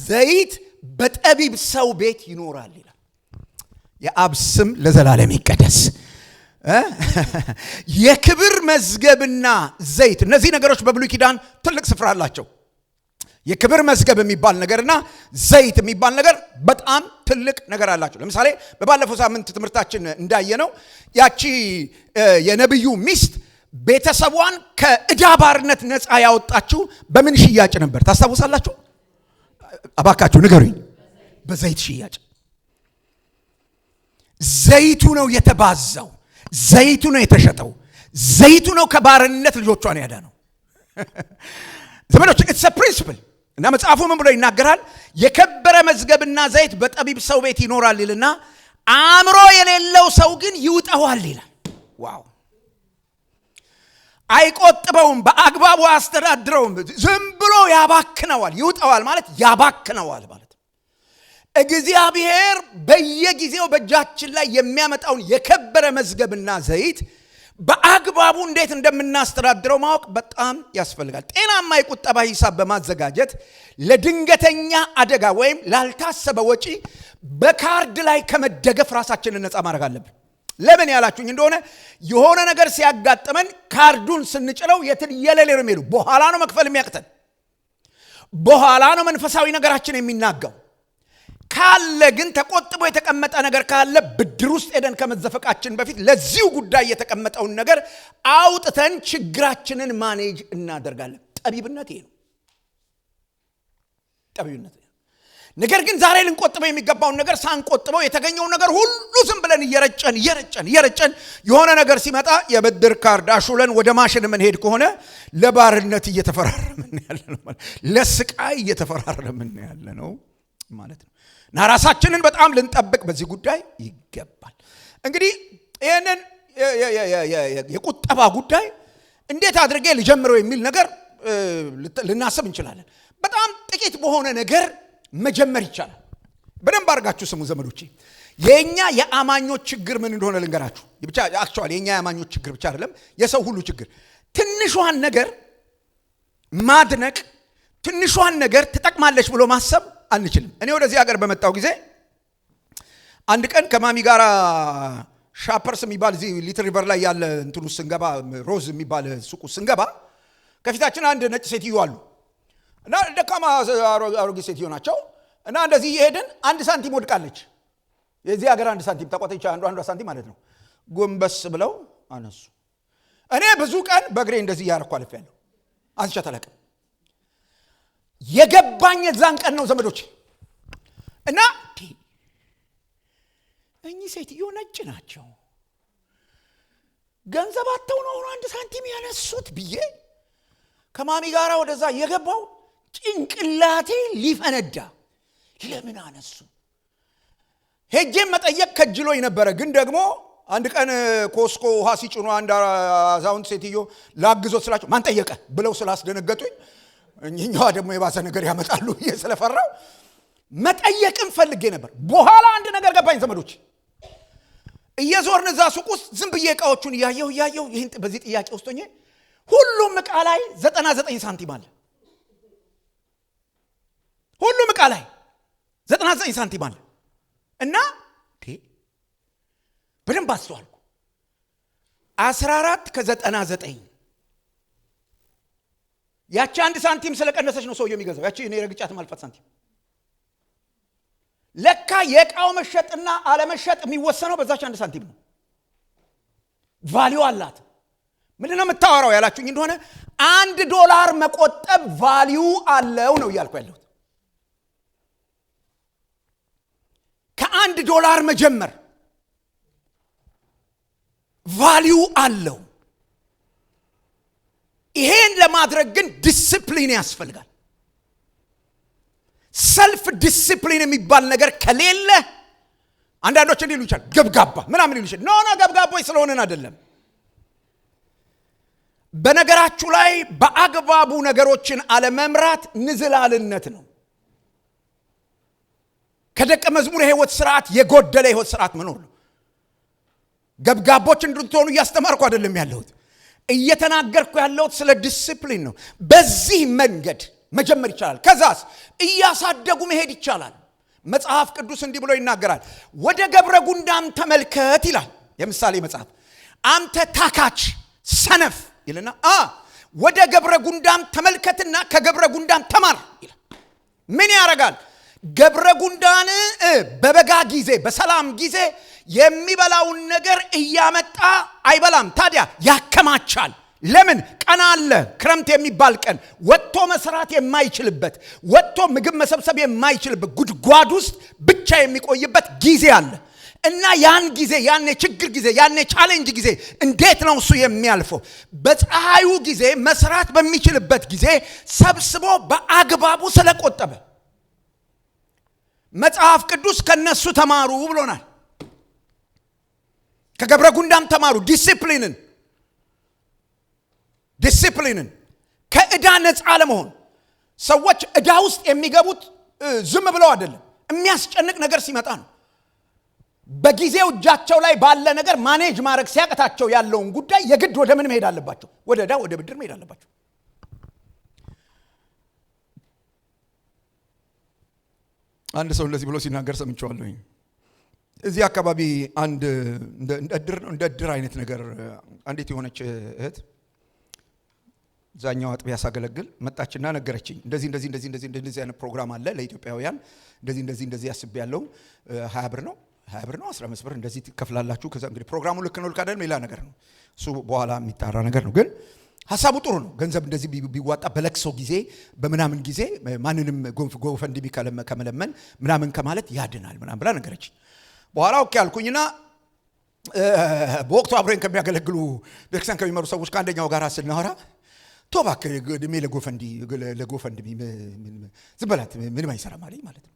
ዘይት በጠቢብ ሰው ቤት ይኖራል ይላል። የአብ ስም ለዘላለም ይቀደስ። የክብር መዝገብና ዘይት፣ እነዚህ ነገሮች በብሉይ ኪዳን ትልቅ ስፍራ አላቸው። የክብር መዝገብ የሚባል ነገርና ዘይት የሚባል ነገር በጣም ትልቅ ነገር አላቸው። ለምሳሌ በባለፈው ሳምንት ትምህርታችን እንዳየነው ያቺ የነብዩ ሚስት ቤተሰቧን ከዕዳ ባርነት ነፃ ያወጣችው በምን ሽያጭ ነበር? ታስታውሳላችሁ? አባካችሁ ንገሩኝ። በዘይት ሽያጭ። ዘይቱ ነው የተባዛው፣ ዘይቱ ነው የተሸጠው፣ ዘይቱ ነው ከባርነት ልጆቿን ያዳነው። ዘመዶች ኢትስ አ ፕሪንሲፕል እና መጽሐፉ ምን ብሎ ይናገራል? የከበረ መዝገብና ዘይት በጠቢብ ሰው ቤት ይኖራል ይልና አእምሮ የሌለው ሰው ግን ይውጠዋል ይላል። ዋው! አይቆጥበውም፣ በአግባቡ አስተዳድረውም፣ ዝም ብሎ ያባክነዋል። ይውጠዋል ማለት ያባክነዋል ማለት። እግዚአብሔር በየጊዜው በእጃችን ላይ የሚያመጣውን የከበረ መዝገብና ዘይት በአግባቡ እንዴት እንደምናስተዳድረው ማወቅ በጣም ያስፈልጋል። ጤናማ የቁጠባ ሂሳብ በማዘጋጀት ለድንገተኛ አደጋ ወይም ላልታሰበ ወጪ በካርድ ላይ ከመደገፍ ራሳችንን ነፃ ማድረግ አለብን። ለምን ያላችሁኝ እንደሆነ የሆነ ነገር ሲያጋጥመን ካርዱን ስንጭለው የትየለሌ ነው የሚሉ በኋላ ነው መክፈል የሚያቅተን፣ በኋላ ነው መንፈሳዊ ነገራችን የሚናጋው። ካለ ግን ተቆጥቦ የተቀመጠ ነገር ካለ ብድር ውስጥ ሄደን ከመዘፈቃችን በፊት ለዚሁ ጉዳይ የተቀመጠውን ነገር አውጥተን ችግራችንን ማኔጅ እናደርጋለን። ጠቢብነት ይሄ ነው። ጠቢብነት። ነገር ግን ዛሬ ልንቆጥበው የሚገባውን ነገር ሳንቆጥበው የተገኘውን ነገር ሁሉ ዝም ብለን እየረጨን የሆነ ነገር ሲመጣ የብድር ካርድ አሹለን ወደ ማሽን ምን ሄድ ከሆነ ለባርነት እየተፈራረምን ያለ ነው ማለት፣ ለስቃይ እየተፈራረምን ያለ ነው ማለት ነው። እና ራሳችንን በጣም ልንጠብቅ በዚህ ጉዳይ ይገባል። እንግዲህ ይሄንን የቁጠባ ጉዳይ እንዴት አድርጌ ልጀምረው የሚል ነገር ልናስብ እንችላለን። በጣም ጥቂት በሆነ ነገር መጀመር ይቻላል። በደንብ አድርጋችሁ ስሙ ዘመዶቼ። የኛ የአማኞች ችግር ምን እንደሆነ ልንገራችሁ። ብቻ አክቹአሊ የኛ የአማኞች ችግር ብቻ አይደለም፣ የሰው ሁሉ ችግር። ትንሿን ነገር ማድነቅ፣ ትንሿን ነገር ትጠቅማለች ብሎ ማሰብ አንችልም። እኔ ወደዚህ ሀገር በመጣው ጊዜ አንድ ቀን ከማሚ ጋር ሻፐርስ የሚባል እዚህ ሊትል ሪቨር ላይ ያለ እንትኑ ስንገባ፣ ሮዝ የሚባል ሱቁ ስንገባ ከፊታችን አንድ ነጭ ሴትዮ አሉ እና ደካማ አሮጌ ሴትዮ ናቸው። እና እንደዚህ እየሄድን አንድ ሳንቲም ወድቃለች። የዚህ ሀገር አንድ ሳንቲም ተቆጥቻ አንዷ ሳንቲም ማለት ነው። ጎንበስ ብለው አነሱ። እኔ ብዙ ቀን በእግሬ እንደዚህ ያርኩ አልፌያለሁ። አንስቻ ተለቀም የገባኝ የዛን ቀን ነው ዘመዶች። እና እኚህ ሴትዮ ነጭ ናቸው፣ ገንዘብ አጥተው ነው አንድ ሳንቲም ያነሱት ብዬ ከማሚ ጋራ ወደዛ የገባው ጭንቅላቴ ሊፈነዳ። ለምን አነሱ? ሄጄም መጠየቅ ከጅሎኝ ነበረ። ግን ደግሞ አንድ ቀን ኮስኮ ውሃ ሲጭኑ አንድ አዛውንት ሴትዮ ላግዞት ስላቸው ማን ጠየቀ ብለው ስላስደነገጡኝ እኛዋ ደግሞ የባሰ ነገር ያመጣሉ ብዬ ስለፈራው መጠየቅም ፈልጌ ነበር። በኋላ አንድ ነገር ገባኝ ዘመዶች። እየዞርን እዛ ሱቅ ውስጥ ዝም ብዬ እቃዎቹን እያየሁ ይህን በዚህ ጥያቄ ውስጥ ሆኜ ሁሉም እቃ ላይ 99 ሳንቲም አለ። ሁሉም እቃ ላይ 99 ሳንቲም አለ። እና በደንብ አስተዋልኩ። 14 ከ99 ያቺ አንድ ሳንቲም ስለቀነሰች ነው ሰውየው የሚገዛው። ያቺ እኔ ረግጫት ማልፋት ሳንቲም። ለካ የእቃው መሸጥና አለመሸጥ የሚወሰነው በዛች አንድ ሳንቲም ነው። ቫልዩ አላት። ምንድነው የምታወራው ያላችሁኝ እንደሆነ $1 መቆጠብ ቫልዩ አለው ነው እያልኩ ያለሁት። $1 መጀመር ቫልዩ አለው። ይሄን ለማድረግ ግን ዲሲፕሊን ያስፈልጋል። ሰልፍ ዲሲፕሊን የሚባል ነገር ከሌለ አንዳንዶች እንዲሉ ይችላል ገብጋባ ምናምን ይሉ ይችላል። ኖ ገብጋቦች ስለሆነን አይደለም። በነገራችሁ ላይ በአግባቡ ነገሮችን አለመምራት ንዝላልነት ነው። ከደቀ መዝሙር የህይወት ስርዓት የጎደለ የህይወት ስርዓት መኖር ነው። ገብጋቦች እንድትሆኑ እያስተማርኩ አይደለም ያለሁት። እየተናገርኩ ያለሁት ስለ ዲሲፕሊን ነው። በዚህ መንገድ መጀመር ይቻላል። ከዛስ እያሳደጉ መሄድ ይቻላል። መጽሐፍ ቅዱስ እንዲህ ብሎ ይናገራል። ወደ ገብረ ጉንዳን ተመልከት ይላል የምሳሌ መጽሐፍ። አንተ ታካች ሰነፍ ይልና ወደ ገብረ ጉንዳን ተመልከትና ከገብረ ጉንዳን ተማር ይላል። ምን ያደርጋል? ገብረ ጉንዳን በበጋ ጊዜ በሰላም ጊዜ የሚበላውን ነገር እያመጣ አይበላም። ታዲያ ያከማቻል። ለምን? ቀን አለ፣ ክረምት የሚባል ቀን ወጥቶ መስራት የማይችልበት፣ ወጥቶ ምግብ መሰብሰብ የማይችልበት ጉድጓድ ውስጥ ብቻ የሚቆይበት ጊዜ አለ። እና ያን ጊዜ ያኔ ችግር ጊዜ ያኔ ቻሌንጅ ጊዜ እንዴት ነው እሱ የሚያልፈው? በፀሐዩ ጊዜ መስራት በሚችልበት ጊዜ ሰብስቦ በአግባቡ ስለቆጠበ መጽሐፍ ቅዱስ ከነሱ ተማሩ ብሎናል። ከገብረ ጉንዳን ተማሩ። ዲሲፕሊንን ከዕዳ ነፃ ለመሆን ሰዎች ዕዳ ውስጥ የሚገቡት ዝም ብለው አይደለም፣ የሚያስጨንቅ ነገር ሲመጣ ነው። በጊዜው እጃቸው ላይ ባለ ነገር ማኔጅ ማድረግ ሲያቀታቸው ያለውን ጉዳይ የግድ ወደ ምን መሄድ አለባቸው? ወደ ዕዳ ወደ ብድር መሄድ አለባቸው። አንድ ሰው እንደዚህ ብሎ ሲናገር ሰምቼዋለሁ። እዚህ አካባቢ አንድ እንደ እድር አይነት ነገር አንዲት የሆነች እህት ዛኛው አጥቢያ ሳገለግል መጣችና ነገረችኝ። እንደዚህ አይነት ፕሮግራም አለ ለኢትዮጵያውያን እንደዚህ ያስብያለሁ 20 ብር ነው 15 ብር እንደዚህ ትከፍላላችሁ። ከዛ እንግዲህ ፕሮግራሙ ልክ ነው ልክ አይደለም ሌላ ነገር ነው። እሱ በኋላ የሚጣራ ነገር ነው። ግን ሐሳቡ ጥሩ ነው። ገንዘብ እንደዚህ ቢዋጣ በለቅሶ ጊዜ በምናምን ጊዜ ማንንም ጎፈንድሚ ከመለመን ምናምን ከማለት ያድናል ምናምን ብላ ነገረችኝ። በኋላ ኦኬ አልኩኝና በወቅቱ አብረን ከሚያገለግሉ ቤተክርስቲያን ከሚመሩ ሰዎች ከአንደኛው ጋር ስናወራ ቶባክ እድሜ ለጎፈንድሚ ዝም በላት ምንም አይሰራም አለኝ ማለት ነው።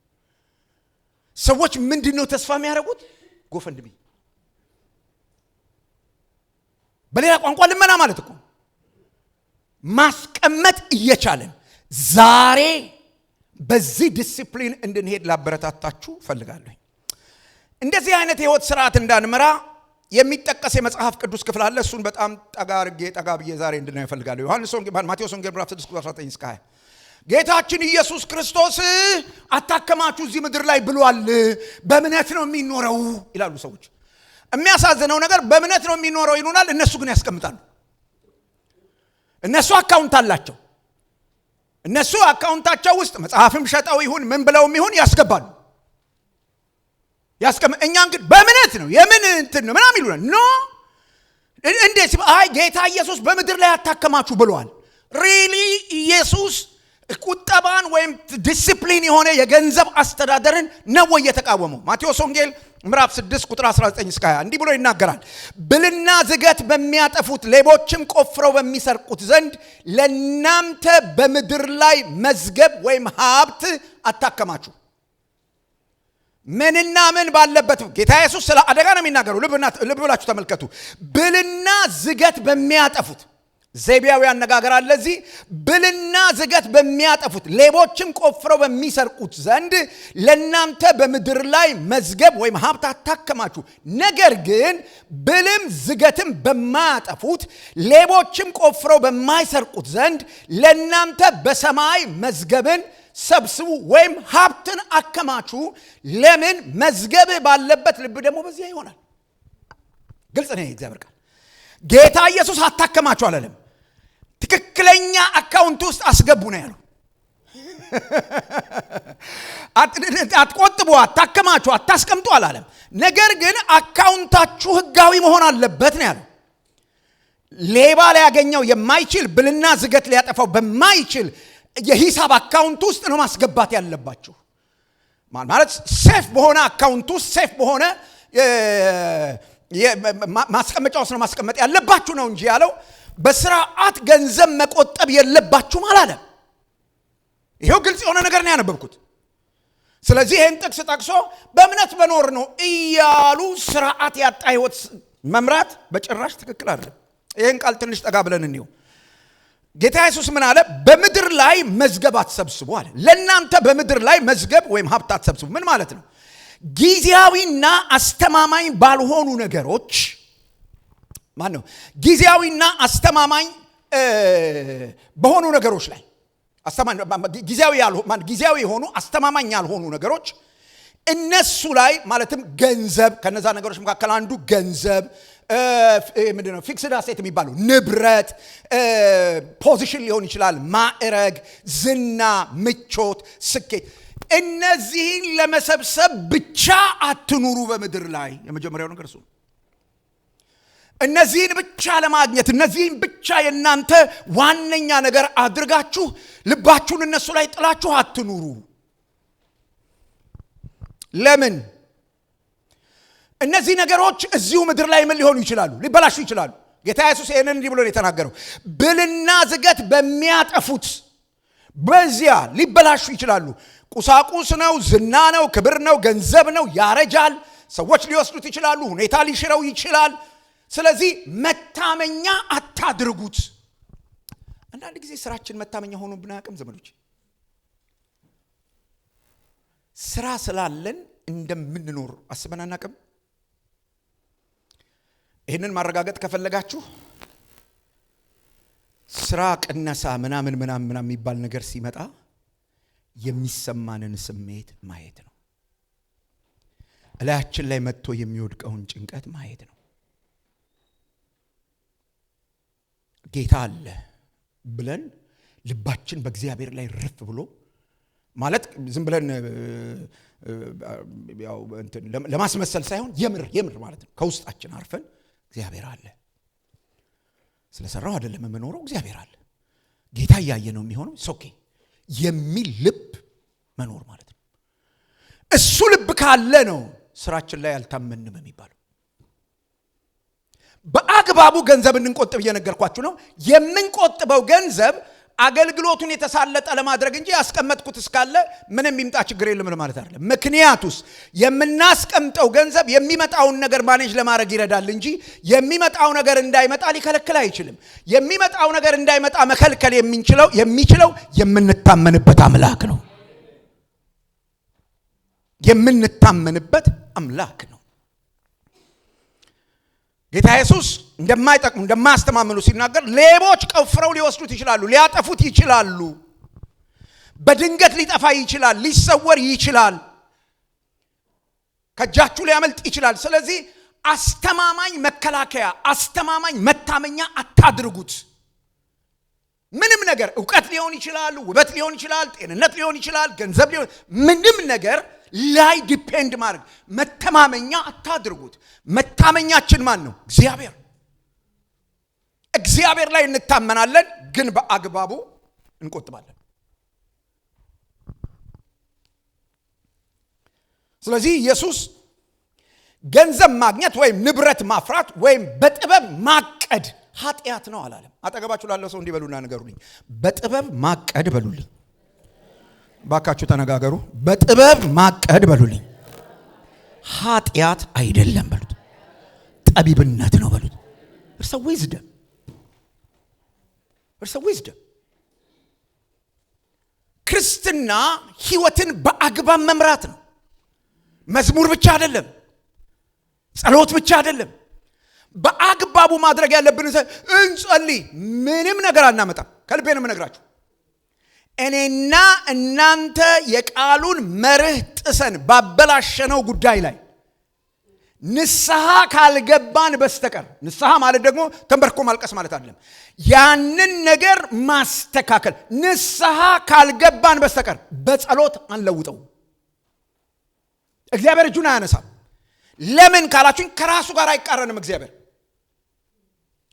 ሰዎች ምንድነው ተስፋ የሚያደርጉት? ጎፈንድሚ። በሌላ ቋንቋ ልመና ማለት እኮ ማስቀመጥ እየቻለን ዛሬ በዚህ ዲሲፕሊን እንድንሄድ ላበረታታችሁ ፈልጋለሁ። እንደዚህ አይነት የህይወት ስርዓት እንዳንመራ የሚጠቀስ የመጽሐፍ ቅዱስ ክፍል አለ። እሱን በጣም ጠጋ ብዬ ዛሬ እንድናየው ፈልጋለሁ። ማቴዎስ ወንጌል ምዕራፍ 6:19-20 ጌታችን ኢየሱስ ክርስቶስ አታከማችሁ እዚህ ምድር ላይ ብሏል። በእምነት ነው የሚኖረው ይላሉ ሰዎች። የሚያሳዝነው ነገር በእምነት ነው የሚኖረው ይሉናል፣ እነሱ ግን ያስቀምጣሉ። እነሱ አካውንት አላቸው። እነሱ አካውንታቸው ውስጥ መጽሐፍም ሸጠው ይሁን ምን ብለውም ይሁን ያስገባሉ። እኛን ግን በእምነት ነው የምን እንትን ነው ምናምን ይሉናል። ኖ እንዴት ጌታ ኢየሱስ በምድር ላይ አታከማችሁ ብሏል። ሪሊ ኢየሱስ ቁጠባን ወይም ዲሲፕሊን የሆነ የገንዘብ አስተዳደርን ነው የተቃወመው? ማቴዎስ ወንጌል ምዕራፍ 6:19-20 እንዲህ ብሎ ይናገራል። ብልና ዝገት በሚያጠፉት ሌቦችም ቆፍረው በሚሰርቁት ዘንድ ለናንተ በምድር ላይ መዝገብ ወይም ሀብት አታከማችሁ። ምንና ምን ባለበት ጌታ ኢየሱስ ስለ አደጋ ነው የሚናገረው። ልብ ብላችሁ ተመልከቱ። ብልና ዝገት በሚያጠፉት ዘይቤያዊ አነጋገር አለ እዚህ። ብልና ዝገት በሚያጠፉት ሌቦችም ቆፍረው በሚሰርቁት ዘንድ ለናንተ በምድር ላይ መዝገብ ወይም ሀብት አታከማችሁ። ነገር ግን ብልም ዝገትም በማያጠፉት ሌቦችም ቆፍረው በማይሰርቁት ዘንድ ለናንተ በሰማይ መዝገብን ሰብስቡ ወይም ሀብትን አከማቹ። ለምን? መዝገብህ ባለበት ልብ ደግሞ በዚያ ይሆናል። ግልጽ ነው እግዚአብሔር ቃል። ጌታ ኢየሱስ አታከማቹ አላለም። ትክክለኛ አካውንት ውስጥ አስገቡ ነው ያለው። አትቆጥቡ፣ አታከማቹ፣ አታስቀምጡ አላለም። ነገር ግን አካውንታችሁ ህጋዊ መሆን አለበት ነው ያለው። ሌባ ሊያገኘው የማይችል ብልና ዝገት ሊያጠፋው በማይችል የሂሳብ አካውንት ውስጥ ነው ማስገባት ያለባችሁ። ማለት ሴፍ በሆነ አካውንት ውስጥ ሴፍ በሆነ ማስቀመጫ ውስጥ ነው ማስቀመጥ ያለባችሁ ነው እንጂ ያለው በስርዓት ገንዘብ መቆጠብ የለባችሁም አላለም። ይሄው ግልጽ የሆነ ነገር ነው ያነበብኩት። ስለዚህ ይሄን ጥቅስ ጠቅሶ በእምነት መኖር ነው እያሉ ስርዓት ያጣ ህይወት መምራት በጭራሽ ትክክል አይደለም። ይሄን ቃል ትንሽ ጠጋ ብለን እንየው። ጌታ ኢየሱስ ምን አለ? በምድር ላይ መዝገብ አትሰብስቡ አለ። ለናንተ በምድር ላይ መዝገብ ወይም ሀብት አትሰብስቡ። ምን ማለት ነው? ጊዜያዊና አስተማማኝ ባልሆኑ ነገሮች ማነው? ጊዜያዊና አስተማማኝ በሆኑ ነገሮች ላይ ጊዜያዊ የሆኑ አስተማማኝ ያልሆኑ ነገሮች እነሱ ላይ ማለትም ገንዘብ፣ ከነዛ ነገሮች መካከል አንዱ ገንዘብ ምንድነው? ፊክስድ አሴት የሚባለው ንብረት፣ ፖዚሽን ሊሆን ይችላል፣ ማዕረግ፣ ዝና፣ ምቾት፣ ስኬት። እነዚህን ለመሰብሰብ ብቻ አትኑሩ በምድር ላይ። የመጀመሪያው ነገር እሱ። እነዚህን ብቻ ለማግኘት እነዚህን ብቻ የናንተ ዋነኛ ነገር አድርጋችሁ ልባችሁን እነሱ ላይ ጥላችሁ አትኑሩ። ለምን? እነዚህ ነገሮች እዚሁ ምድር ላይ ምን ሊሆኑ ይችላሉ? ሊበላሹ ይችላሉ። ጌታ ኢየሱስ ይሄንን እንዲህ ብሎ ነው የተናገረው። ብልና ዝገት በሚያጠፉት በዚያ ሊበላሹ ይችላሉ። ቁሳቁስ ነው፣ ዝና ነው፣ ክብር ነው፣ ገንዘብ ነው፣ ያረጃል። ሰዎች ሊወስዱት ይችላሉ። ሁኔታ ሊሽረው ይችላል። ስለዚህ መታመኛ አታድርጉት። አንዳንድ ጊዜ ስራችን መታመኛ ሆኖ ብናቅም ዘመዶች ስራ ስላለን እንደምንኖር አስበን አናቅም። ይህንን ማረጋገጥ ከፈለጋችሁ ስራ ቅነሳ ምናምን የሚባል ነገር ሲመጣ የሚሰማንን ስሜት ማየት ነው። እላያችን ላይ መጥቶ የሚወድቀውን ጭንቀት ማየት ነው። ጌታ አለ፣ ብለን ልባችን በእግዚአብሔር ላይ ረፍ ብሎ ማለት ዝም ብለን ያው እንትን ለማስመሰል ሳይሆን የምር ማለት ነው ከውስጣችን አርፈን እግዚአብሔር አለ ስለሰራው አይደለም የምኖረው እግዚአብሔር አለ ጌታ ያየ ነው የሚሆነው ኦኬ የሚል ልብ መኖር ማለት ነው እሱ ልብ ካለ ነው ስራችን ላይ አልታመንም የሚባለው በአግባቡ ገንዘብ እንቆጥብ እየነገርኳችሁ ነው የምንቆጥበው ገንዘብ አገልግሎቱን የተሳለጠ ለማድረግ እንጂ ያስቀመጥኩት እስካለ ምንም ይምጣ ችግር የለም ማለት አይደለም ምክንያቱስ የምናስቀምጠው ገንዘብ የሚመጣውን ነገር ማኔጅ ለማድረግ ይረዳል እንጂ የሚመጣው ነገር እንዳይመጣ ሊከለክል አይችልም የሚመጣው ነገር እንዳይመጣ መከልከል የሚችለው የምንታመንበት አምላክ ነው የምንታመንበት አምላክ ነው ጌታ ኢየሱስ እንደማይጠቅሙ እንደማያስተማምኑ ሲናገር ሌቦች ቀፍረው ሊወስዱት ይችላሉ ሊያጠፉት ይችላሉ በድንገት ሊጠፋ ይችላል ሊሰወር ይችላል ከጃችሁ ሊያመልጥ ይችላል ስለዚህ አስተማማኝ መከላከያ አስተማማኝ መታመኛ አታድርጉት ምንም ነገር ዕውቀት ሊሆን ይችላል ውበት ሊሆን ይችላል ጤንነት ሊሆን ይችላል ገንዘብ ሊሆን ምንም ነገር ላይ ዲፔንድ ማድረግ መተማመኛ አታድርጉት መታመኛችን ማን ነው እግዚአብሔር ላይ እንታመናለን ግን በአግባቡ እንቆጥባለን ስለዚህ ኢየሱስ ገንዘብ ማግኘት ወይም ንብረት ማፍራት ወይም በጥበብ ማቀድ ኃጢአት ነው አላለም አጠገባችሁ ላለው ሰው እንዲበሉና ነገሩልኝ በጥበብ ማቀድ በሉልኝ ባካችሁ ተነጋገሩ በጥበብ ማቀድ በሉልኝ ኃጢአት አይደለም በሉት ጠቢብነት ነው በሉት እርሰው ዊዝደም ክርስትና ህይወትን በአግባብ መምራት ነው መዝሙር ብቻ አይደለም ጸሎት ብቻ አይደለም በአግባቡ ማድረግ ያለብን እንጸልይ ምንም ነገር አናመጣም ከልቤ ነው የምነግራችሁ እኔና እናንተ የቃሉን መርህ ጥሰን ባበላሸነው ጉዳይ ላይ ንስሐ ካልገባን በስተቀር ንስሐ ማለት ደግሞ ተንበርኮ ማልቀስ ማለት አይደለም ያንን ነገር ማስተካከል ንስሐ ካልገባን በስተቀር በጸሎት አንለውጠው እግዚአብሔር እጁን አያነሳም ለምን ካላችሁኝ ከራሱ ጋር አይቃረንም እግዚአብሔር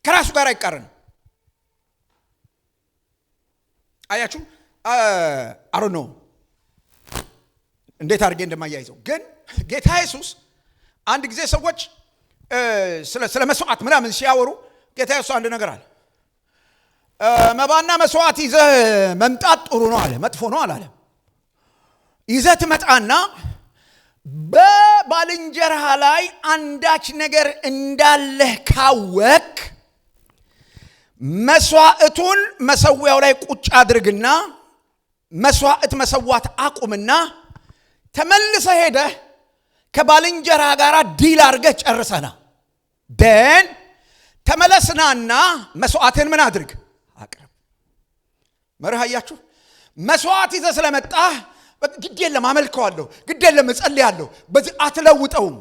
ከራሱ ጋር አይቃረንም አያችሁ አሮ ነው እንዴት አድርጌ እንደማያይዘው ግን ጌታ ኢየሱስ አንድ ጊዜ ሰዎች ስለ መስዋዕት ምናምን ሲያወሩ ጌታ ኢየሱስ አንድ ነገር አለ መባና መስዋዕት ይዘህ መምጣት ጥሩ ነው አለ መጥፎ ነው አላለ ይዘህ ትመጣና በባልንጀራህ ላይ አንዳች ነገር እንዳለህ ካወክ መስዋዕቱን መሰዊያው ላይ ቁጭ አድርግና መስዋዕት መሰዋት አቁምና ተመልሰህ ሄደህ ከባልንጀራ ጋር ዲል አድርገህ ጨርሰና ደን ተመለስናና መስዋዕትን ምን አድርግ አቅርብ መርሃያችሁ መስዋዕት ይዘህ ስለመጣህ ግድ የለም አመልከዋለሁ ግድ የለም እጸልያለሁ በዚህ አትለውጠውም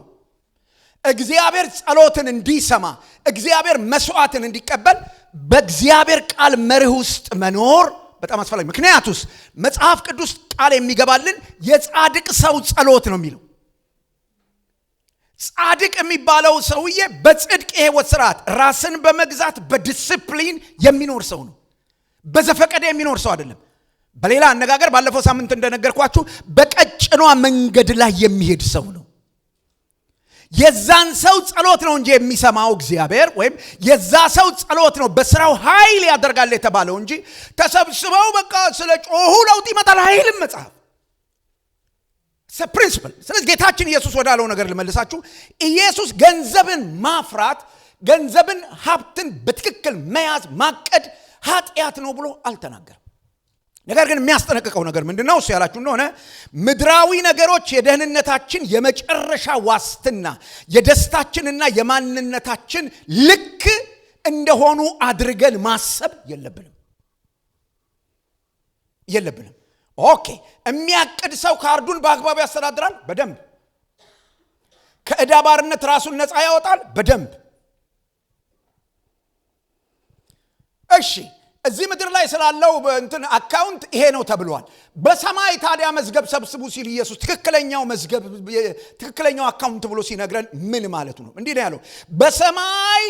እግዚአብሔር ጸሎትን እንዲሰማ እግዚአብሔር መስዋዕትን እንዲቀበል በእግዚአብሔር ቃል መርህ ውስጥ መኖር በጣም አስፈላጊ ምክንያቱስ መጽሐፍ ቅዱስ ቃል የሚገባልን የጻድቅ ሰው ጸሎት ነው የሚለው ጻድቅ የሚባለው ሰውዬ በጽድቅ የህይወት ስርዓት ራስን በመግዛት በዲሲፕሊን የሚኖር ሰው ነው በዘፈቀደ የሚኖር ሰው አይደለም በሌላ አነጋገር ባለፈው ሳምንት እንደነገርኳችሁ በቀጭኗ መንገድ ላይ የሚሄድ ሰው ነው የዛን ሰው ጸሎት ነው እንጂ የሚሰማው እግዚአብሔር ወይም የዛ ሰው ጸሎት ነው በስራው ኃይል ያደርጋል የተባለው እንጂ ተሰብስበው በቃ ስለ ጮሁ ለውጥ ይመጣል ኃይልም መጽሐፍ ፕሪንሲፕል ስለዚህ ጌታችን ኢየሱስ ወዳለው ነገር ልመልሳችሁ ኢየሱስ ገንዘብን ማፍራት ገንዘብን ሀብትን በትክክል መያዝ ማቀድ ኃጢአት ነው ብሎ አልተናገረም ነገር ግን የሚያስጠነቅቀው ነገር ምንድነው እሱ ያላችሁ እንደሆነ ምድራዊ ነገሮች የደህንነታችን የመጨረሻ ዋስትና የደስታችንና የማንነታችን ልክ እንደሆኑ አድርገን ማሰብ የለብንም ኦኬ የሚያቅድ ሰው ካርዱን በአግባቡ ያስተዳድራል በደንብ ከዕዳ ባርነት ራሱን ነፃ ያወጣል በደንብ እሺ እዚህ ምድር ላይ ስላለው እንትን አካውንት ይሄ ነው ተብሏል። በሰማይ ታዲያ መዝገብ ሰብስቡ ሲል ኢየሱስ ትክክለኛው መዝገብ ትክክለኛው አካውንት ብሎ ሲነግረን ምን ማለት ነው? እንዲህ ነው ያለው፣ በሰማይ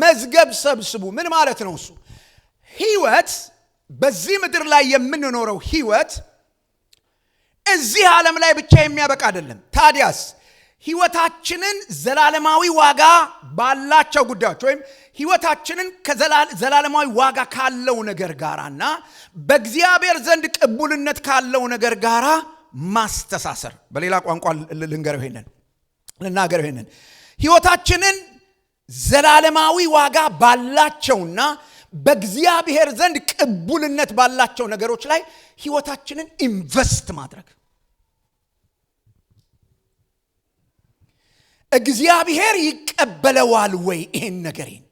መዝገብ ሰብስቡ። ምን ማለት ነው እሱ? ህይወት በዚህ ምድር ላይ የምንኖረው ህይወት እዚህ ዓለም ላይ ብቻ የሚያበቃ አይደለም። ታዲያስ ህይወታችንን ዘላለማዊ ዋጋ ባላቸው ጉዳዮች ወይም ህይወታችንን ከዘላለማዊ ዋጋ ካለው ነገር ጋራና በእግዚአብሔር ዘንድ ቅቡልነት ካለው ነገር ጋራ ማስተሳሰር። በሌላ ቋንቋ ልናገረው ይሄንን ህይወታችንን ዘላለማዊ ዋጋ ባላቸውና በእግዚአብሔር ዘንድ ቅቡልነት ባላቸው ነገሮች ላይ ህይወታችንን ኢንቨስት ማድረግ። እግዚአብሔር ይቀበለዋል ወይ ይሄን ነገሬን?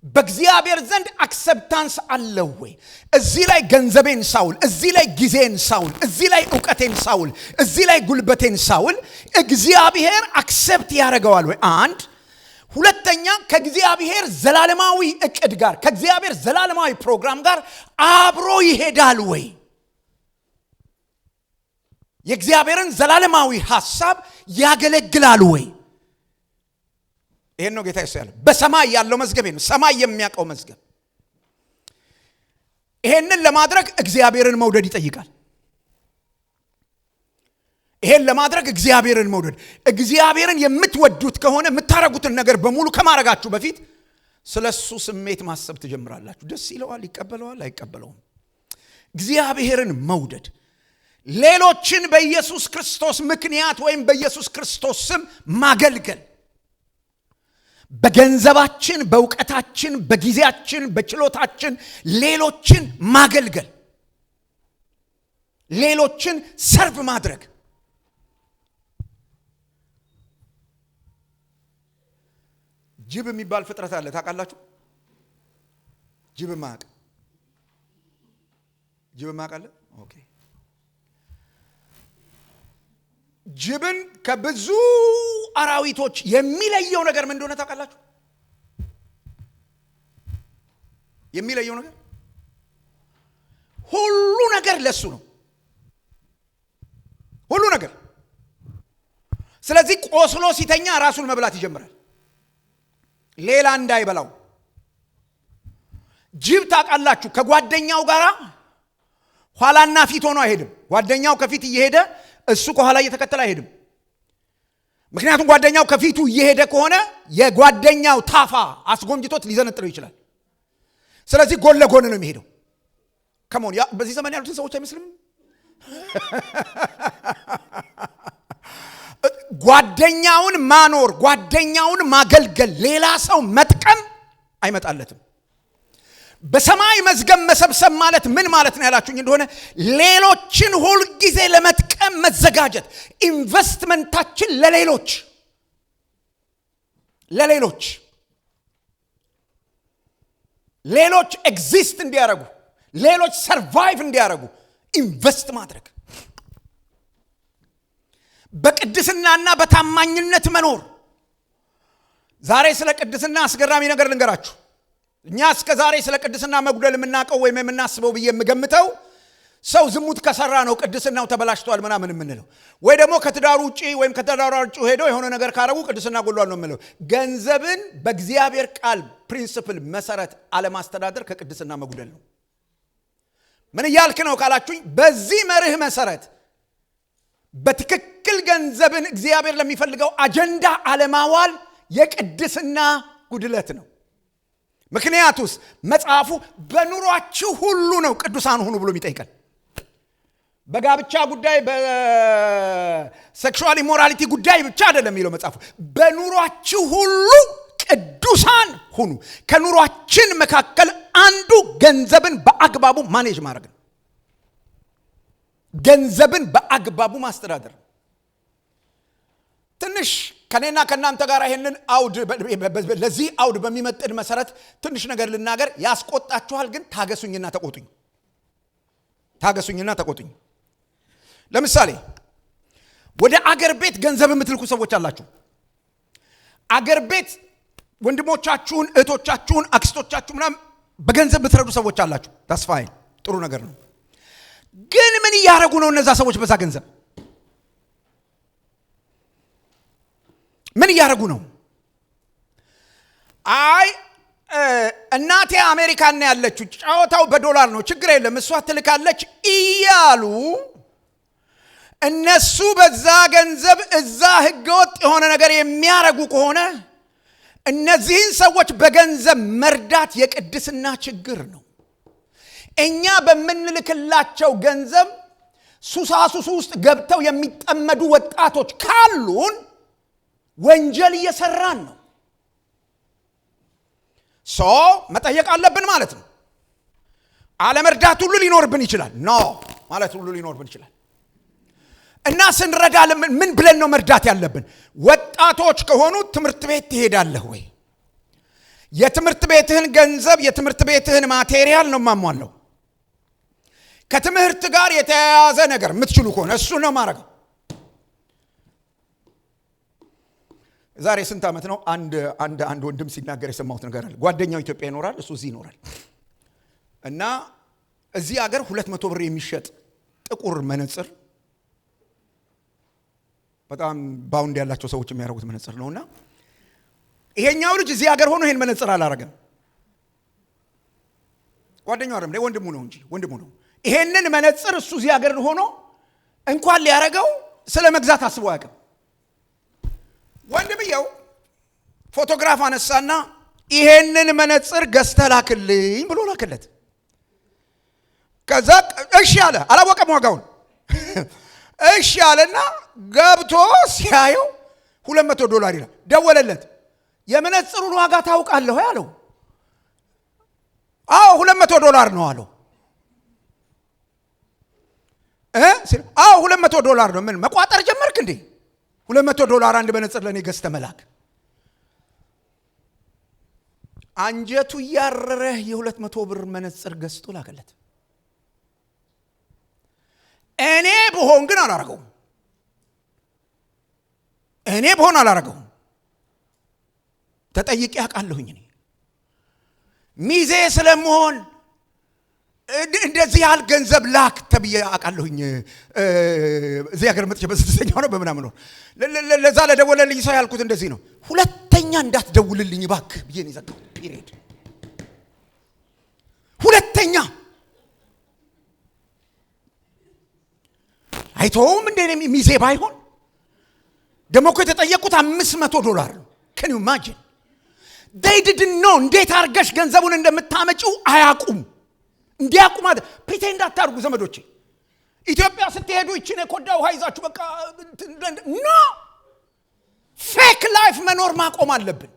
በእግዚአብሔር ዘንድ አክሰፕታንስ አለው ወይ? እዚህ ላይ ገንዘቤን ሳውል፣ እዚህ ላይ ጊዜን ሳውል፣ እዚህ ላይ ዕውቀቴን ሳውል፣ እዚህ ላይ ጉልበቴን ሳውል እግዚአብሔር አክሰፕት ያደርገዋል ወይ? አንድ ሁለተኛ ከእግዚአብሔር ዘላለማዊ እቅድ ጋር ከእግዚአብሔር ዘላለማዊ ፕሮግራም ጋር አብሮ ይሄዳል ወይ? የእግዚአብሔርን ዘላለማዊ ሐሳብ ያገለግላል ወይ? ይሄን ነው ጌታ ኢየሱስ ያለው። በሰማይ ያለው መዝገብ ነው፣ ሰማይ የሚያውቀው መዝገብ። ይሄንን ለማድረግ እግዚአብሔርን መውደድ ይጠይቃል። ይሄን ለማድረግ እግዚአብሔርን መውደድ። እግዚአብሔርን የምትወዱት ከሆነ የምታረጉትን ነገር በሙሉ ከማረጋችሁ በፊት ስለሱ ስሜት ማሰብ ትጀምራላችሁ። ደስ ይለዋል፣ ይቀበለዋል፣ አይቀበለውም። እግዚአብሔርን መውደድ፣ ሌሎችን በኢየሱስ ክርስቶስ ምክንያት ወይም በኢየሱስ ክርስቶስ ስም ማገልገል፣ በገንዘባችን፣ በእውቀታችን፣ በጊዜያችን፣ በችሎታችን ሌሎችን ማገልገል፣ ሌሎችን ሰርቭ ማድረግ። ጅብ የሚባል ፍጥረት አለ፣ ታውቃላችሁ? ጅብ ማቅ አለ። ኦኬ። ጅብን ከብዙ አራዊቶች የሚለየው ነገር ምን እንደሆነ ታውቃላችሁ? የሚለየው ነገር ሁሉ ነገር ለሱ ነው። ሁሉ ነገር። ስለዚህ ቆስሎ ሲተኛ ራሱን መብላት ይጀምራል፣ ሌላ እንዳይበላው። ጅብ ታውቃላችሁ ከጓደኛው ጋር ኋላና ፊት ሆኖ አይሄድም። ጓደኛው ከፊት እየሄደ እሱ ከኋላ እየተከተለ አይሄድም። ምክንያቱም ጓደኛው ከፊቱ እየሄደ ከሆነ የጓደኛው ታፋ አስጎምጅቶት ሊዘነጥለው ይችላል። ስለዚህ ጎን ለጎን ነው የሚሄደው። ከመሆን በዚህ ዘመን ያሉትን ሰዎች አይመስልም? ጓደኛውን ማኖር፣ ጓደኛውን ማገልገል፣ ሌላ ሰው መጥቀም አይመጣለትም። በሰማይ መዝገብ መሰብሰብ ማለት ምን ማለት ነው ያላችሁኝ እንደሆነ ሌሎችን ሁል ጊዜ ለመጥቀም መዘጋጀት። ኢንቨስትመንታችን ሌሎች ኤግዚስት እንዲያረጉ፣ ሌሎች ሰርቫይቭ እንዲያረጉ ኢንቨስት ማድረግ። በቅድስናና በታማኝነት መኖር። ዛሬ ስለ ቅድስና አስገራሚ ነገር ልንገራችሁ። እኛ እስከ ዛሬ ስለ ቅድስና መጉደል የምናውቀው ወይም የምናስበው ብዬ የምገምተው ሰው ዝሙት ከሰራ ነው ቅድስናው ተበላሽቷል ምናምን የምንለው፣ ወይ ደግሞ ከትዳሩ ውጪ ወይም ከትዳሩ ውጪ ሄደው የሆነ ነገር ካረጉ ቅድስና ጎሏል ነው የምንለው። ገንዘብን በእግዚአብሔር ቃል ፕሪንሲፕል መሰረት አለማስተዳደር ከቅድስና መጉደል ነው። ምን እያልክ ነው ካላችሁኝ፣ በዚህ መርህ መሰረት በትክክል ገንዘብን እግዚአብሔር ለሚፈልገው አጀንዳ አለማዋል የቅድስና ጉድለት ነው። ምክንያቱስ መጽሐፉ በኑሯችሁ ሁሉ ነው ቅዱሳን ሁኑ ብሎ የሚጠይቀን። በጋብቻ ጉዳይ፣ በሴክሹዋል ኢሞራሊቲ ጉዳይ ብቻ አይደለም የሚለው መጽሐፉ። በኑሯችሁ ሁሉ ቅዱሳን ሁኑ። ከኑሯችን መካከል አንዱ ገንዘብን በአግባቡ ማኔጅ ማድረግ ነው። ገንዘብን በአግባቡ ማስተዳደር። ትንሽ ከኔና ከናንተ ጋር ይሄንን አውድ ለዚህ አውድ በሚመጥን መሰረት ትንሽ ነገር ልናገር። ያስቆጣችኋል፣ ግን ታገሱኝና ተቆጡኝ። ለምሳሌ ወደ አገር ቤት ገንዘብ የምትልኩ ሰዎች አላችሁ። አገር ቤት ወንድሞቻችሁን፣ እህቶቻችሁን፣ አክስቶቻችሁ ምናምን በገንዘብ የምትረዱ ሰዎች አላችሁ። ተስፋዬ ጥሩ ነገር ነው። ግን ምን እያደረጉ ነው እነዛ ሰዎች በዛ ገንዘብ? ምን እያደረጉ ነው? አይ እናቴ አሜሪካን ነው ያለችው፣ ጫወታው በዶላር ነው፣ ችግር የለም እሷ ትልካለች እያሉ እነሱ በዛ ገንዘብ እዛ ህገወጥ የሆነ ነገር የሚያረጉ ከሆነ እነዚህን ሰዎች በገንዘብ መርዳት የቅድስና ችግር ነው። እኛ በምንልክላቸው ገንዘብ ሱሳሱሱ ውስጥ ገብተው የሚጠመዱ ወጣቶች ካሉን ወንጀል እየሰራን ነው። መጠየቅ አለብን ማለት ነው። አለመርዳት ሁሉ ሊኖርብን ይችላል። ኖ ማለት ሁሉ ሊኖርብን ይችላል። እና ስንረዳ ምን ብለን ነው መርዳት ያለብን? ወጣቶች ከሆኑ ትምህርት ቤት ትሄዳለህ ወይ? የትምህርት ቤትህን ገንዘብ የትምህርት ቤትህን ማቴሪያል ነው ማሟለው። ከትምህርት ጋር የተያያዘ ነገር የምትችሉ ከሆነ እሱ ነው ማረገው። ዛሬ ስንት ዓመት ነው አንድ ወንድም ሲናገር የሰማሁት ነገር አለ። ጓደኛው ኢትዮጵያ ይኖራል፣ እሱ እዚህ ይኖራል። እና እዚህ ሀገር 200 ብር የሚሸጥ ጥቁር መነጽር በጣም ባውንድ ያላቸው ሰዎች የሚያደርጉት መነጽር ነውና ይሄኛው ልጅ እዚህ ሀገር ሆኖ ይሄን መነጽር አላረገም። ጓደኛው አይደለም ወንድሙ ነው እንጂ ወንድሙ ነው። ይሄንን መነጽር እሱ እዚህ ሀገር ሆኖ እንኳን ሊያረገው ስለ መግዛት አስቦ አያውቅም። ወንድምየው ፎቶግራፍ አነሳና ይሄንን መነጽር ገዝተህ ላክልኝ ብሎ ላከለት። ከዛ እሺ አለ። አላወቀም ዋጋውን። እሺ አለና ገብቶ ሲያየው $200 ይላል። ደወለለት። የመነጽሩን ዋጋ ታውቃለህ ያለው? አዎ $200 ነው አለው። አዎ $200 ነው። ምን መቋጠር ጀመርክ እንዴ? $200 አንድ መነጽር ለኔ ገዝተህ መላክ። አንጀቱ ያረረ የ200 ብር መነጽር ገዝቶ ላከለት። እኔ ብሆን ግን አላረገውም። እኔ ብሆን አላረገውም። ተጠይቄ አውቃለሁኝ። እኔ ሚዜ ስለምሆን እንደዚህ ያህል ገንዘብ ላክ ተብዬ አውቃለሁኝ። እዚህ ሀገር መጥቼ በስድስተኛው ነው በምናምን ነው ለዛ ለደወለልኝ ሰው ያልኩት እንደዚህ ነው። ሁለተኛ እንዳትደውልልኝ እባክህ ብዬ ነው የዘጋው። ፒሪድ። ሁለተኛ አይተውም እንደ ሚዜ ባይሆን ደሞ እኮ የተጠየቁት $500 ነው። can you imagine? they didn't know እንዴት አርገሽ ገንዘቡን እንደምታመጪው አያቁም። እንዲያቁ ማለት ፕሪቴንድ አታርጉ ዘመዶቼ። ኢትዮጵያ ስትሄዱ እቺን የኮዳ ውሃ ይዛችሁ በቃ ኖ ፌክ ላይፍ መኖር ማቆም አለብን።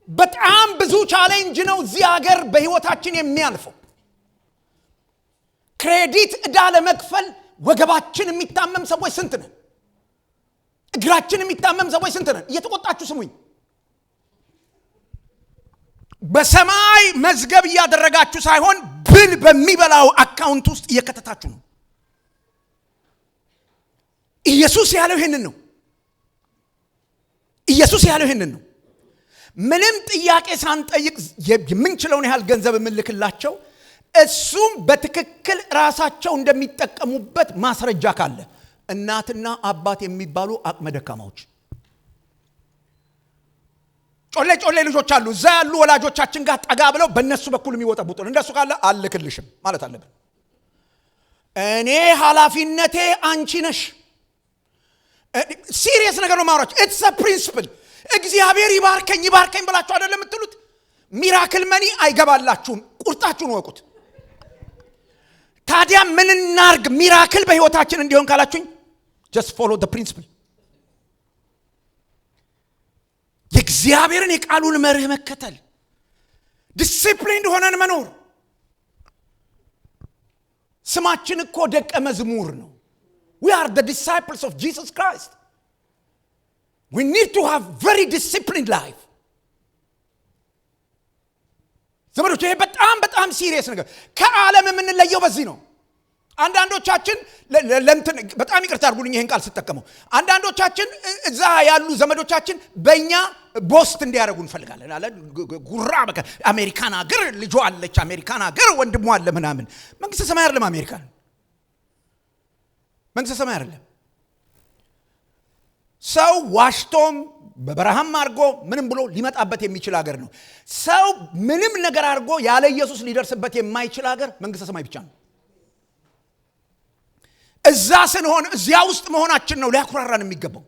በጣም ብዙ ቻሌንጅ ነው እዚህ ሀገር በህይወታችን የሚያልፈው። ክሬዲት ዕዳ ለመክፈል ወገባችን የሚታመም ሰዎች ስንት ነን? እግራችን የሚታመም ሰዎች ስንት ነን? እየተቆጣችሁ ስሙኝ። በሰማይ መዝገብ እያደረጋችሁ ሳይሆን ብል በሚበላው አካውንት ውስጥ እየከተታችሁ ነው። ኢየሱስ ያለው ይሄንን ነው። ኢየሱስ ያለው ይሄንን ነው። ምንም ጥያቄ ሳንጠይቅ የምንችለውን ያህል ገንዘብ የምንልክላቸው እሱም በትክክል ራሳቸው እንደሚጠቀሙበት ማስረጃ ካለ እናትና አባት የሚባሉ አቅመ ደካማዎች ጮሌ ልጆች አሉ። እዛ ያሉ ወላጆቻችን ጋር ጠጋ ብለው በእነሱ በኩል የሚወጣቡት እንደሱ ካለ አልክልሽም ማለት አለብን። እኔ ኃላፊነቴ አንቺ ነሽ። ሲሪየስ ነገር ነው ማውራችሁ። ኢትስ አ ፕሪንሲፕል። እግዚአብሔር ይባርከኝ ብላችሁ አይደለም የምትሉት። ሚራክል መኒ አይገባላችሁም። ቁርጣችሁን ወቁት። ታዲያ ምን እናርግ ሚራክል በህይወታችን እንዲሆን ካላችሁኝ just follow the principle። የእግዚአብሔርን የቃሉን መርህ መከተል፣ ዲሲፕሊንድ ሆነን መኖር። ስማችን እኮ ደቀ መዝሙር ነው። we are the disciples of Jesus Christ. we need to have very disciplined life። ዘመዶች ይሄ በጣም ሲሪየስ ነገር። ከዓለም የምንለየው በዚህ ነው። አንዳንዶቻችን ለእንትን በጣም ይቅርታ አድርጉልኝ ይሄን ቃል ስጠቀመው አንዳንዶቻችን እዛ ያሉ ዘመዶቻችን በእኛ ቦስት እንዲያደርጉ እንፈልጋለን አለ ጉራ በቃ አሜሪካን ሀገር ልጇ አለች አሜሪካን ሀገር ወንድሟ አለ ምናምን መንግስተ ሰማይ አይደለም አሜሪካን መንግስተ ሰማይ አይደለም ሰው ዋሽቶም በበረሃም አድርጎ ምንም ብሎ ሊመጣበት የሚችል ሀገር ነው ሰው ምንም ነገር አድርጎ ያለ ኢየሱስ ሊደርስበት የማይችል ሀገር መንግስተ ሰማይ ብቻ ነው እዛ ስንሆን እዚያ ውስጥ መሆናችን ነው ሊያኩራራን የሚገባው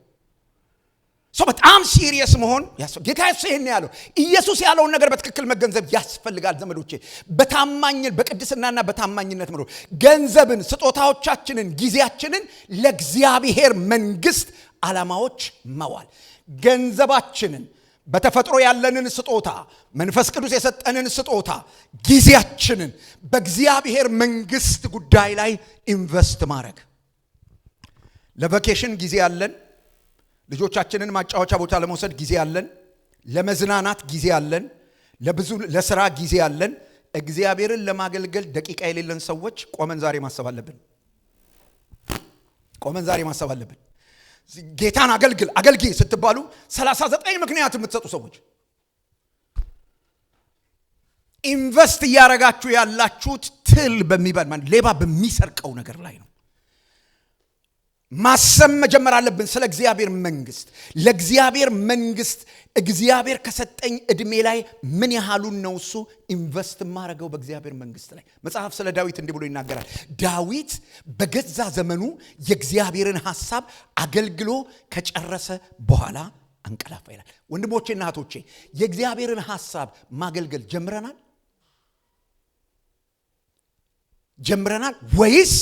ሰው በጣም ሲሪየስ መሆን ያስፈልጋል ጌታ ይሄን ያለው ኢየሱስ ያለውን ነገር በትክክል መገንዘብ ያስፈልጋል ዘመዶቼ በታማኝ በቅድስናና በታማኝነት መኖር ገንዘብን ስጦታዎቻችንን ጊዜያችንን ለእግዚአብሔር መንግስት ዓላማዎች ማዋል ገንዘባችንን በተፈጥሮ ያለንን ስጦታ መንፈስ ቅዱስ የሰጠንን ስጦታ ጊዜያችንን በእግዚአብሔር መንግስት ጉዳይ ላይ ኢንቨስት ማድረግ ለቫኬሽን ጊዜ ያለን ልጆቻችንን ማጫወቻ ቦታ ለመውሰድ ጊዜ ያለን ለመዝናናት ጊዜ ያለን ለብዙ ለሥራ ጊዜ ያለን እግዚአብሔርን ለማገልገል ደቂቃ የሌለን ሰዎች ቆመን ዛሬ ማሰብ አለብን ጌታን አገልግል ስትባሉ 39 ምክንያት የምትሰጡ ሰዎች ኢንቨስት ያረጋችሁ ያላችሁት ትል በሚባል ሌባ በሚሰርቀው ነገር ላይ ነው ማሰብ መጀመር አለብን ስለ እግዚአብሔር መንግስት ለእግዚአብሔር መንግስት እግዚአብሔር ከሰጠኝ እድሜ ላይ ምን ያህሉን ነው እሱ ኢንቨስት ማረገው በእግዚአብሔር መንግስት ላይ መጽሐፍ ስለ ዳዊት እንዲህ ብሎ ይናገራል ዳዊት በገዛ ዘመኑ የእግዚአብሔርን ሐሳብ አገልግሎ ከጨረሰ በኋላ አንቀላፋ ይላል ወንድሞቼና እህቶቼ የእግዚአብሔርን ሐሳብ ማገልገል ጀምረናል ወይስ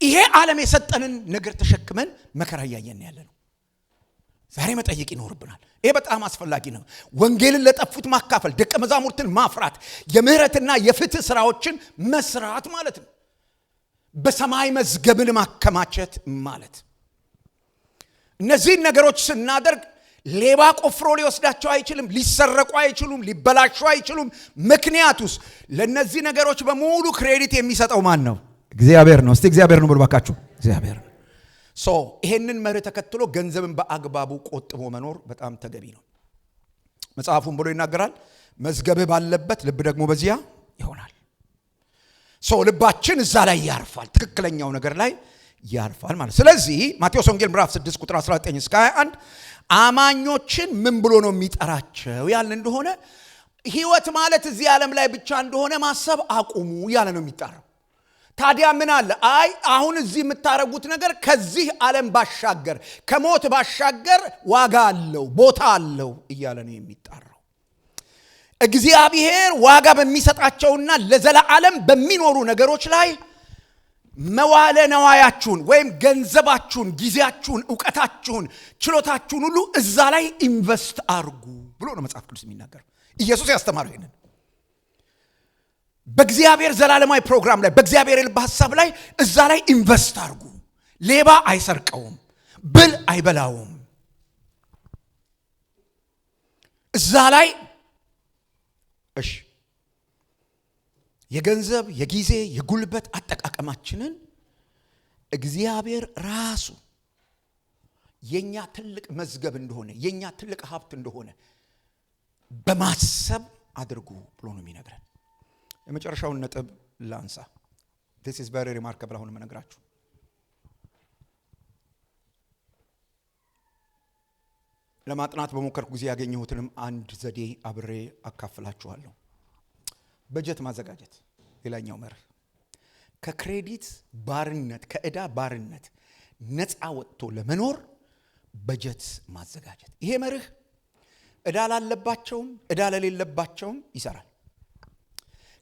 ይሄ ዓለም የሰጠንን ነገር ተሸክመን መከራ ያያየን ያለነው ዛሬ መጠየቅ ይኖርብናል ይሄ በጣም አስፈላጊ ነው ወንጌልን ለጠፉት ማካፈል ደቀ መዛሙርትን ማፍራት የምህረትና የፍትህ ስራዎችን መስራት ማለት ነው በሰማይ መዝገብን ማከማቸት ማለት እነዚህ ነገሮች ስናደርግ ሌባ ቆፍሮ ሊወስዳቸው አይችልም ሊሰረቁ አይችሉም ሊበላሹ አይችሉም ምክንያቱስ ለነዚህ ነገሮች በሙሉ ክሬዲት የሚሰጠው ማን ነው እግዚአብሔር ነው እስቲ እግዚአብሔር ነው ብለባካችሁ እግዚአብሔር ሶ ይሄንን መርህ ተከትሎ ገንዘብን በአግባቡ ቆጥቦ መኖር በጣም ተገቢ ነው መጽሐፉን ብሎ ይናገራል መዝገብህ ባለበት ልብ ደግሞ በዚያ ይሆናል ሶ ልባችን እዛ ላይ ያርፋል ትክክለኛው ነገር ላይ ያርፋል ማለት ስለዚህ ማቴዎስ ወንጌል ምዕራፍ 6 ቁጥር 19 እስከ 21 አማኞችን ምን ብሎ ነው የሚጠራቸው ያለ እንደሆነ ህይወት ማለት እዚህ ዓለም ላይ ብቻ እንደሆነ ማሰብ አቁሙ ያለ ነው የሚጠራው ታዲያ ምን አለ አሁን እዚህ የምታረጉት ነገር ከዚህ ዓለም ባሻገር ከሞት ባሻገር ዋጋ አለው ቦታ አለው እያለ ነው የሚጣራው እግዚአብሔር ዋጋ በሚሰጣቸውና ለዘላለም በሚኖሩ ነገሮች ላይ መዋለ ነዋያችሁን ወይም ገንዘባችሁን ጊዜያችሁን ዕውቀታችሁን ችሎታችሁን ሁሉ እዛ ላይ ኢንቨስት አርጉ ብሎ ነው መጽሐፍ ቅዱስ የሚናገረው ኢየሱስ ያስተማረው ይሄንን በእግዚአብሔር ዘላለማዊ ፕሮግራም ላይ በእግዚአብሔር የልብ ሐሳብ ላይ እዛ ላይ ኢንቨስት አርጉ ሌባ አይሰርቀውም ብል አይበላውም እዛ ላይ እሺ የገንዘብ የጊዜ የጉልበት አጠቃቀማችንን እግዚአብሔር ራሱ የኛ ትልቅ መዝገብ እንደሆነ የኛ ትልቅ ሀብት እንደሆነ በማሰብ አድርጉ ብሎ ነው የሚነግረን የመጨረሻውን ነጥብ ላንሳ this is very remarkable አሁን መነግራችሁ ለማጥናት በመከርኩ ጊዜ ያገኘሁትንም አንድ ዘዴ አብሬ አካፍላችኋለሁ በጀት ማዘጋጀት ሌላኛው መርህ ከክሬዲት ባርነት ከዕዳ ባርነት ነፃ ወጥቶ ለመኖር በጀት ማዘጋጀት ይሄ መርህ ዕዳ ላለባቸውም ዕዳ ለሌለባቸውም ይሰራል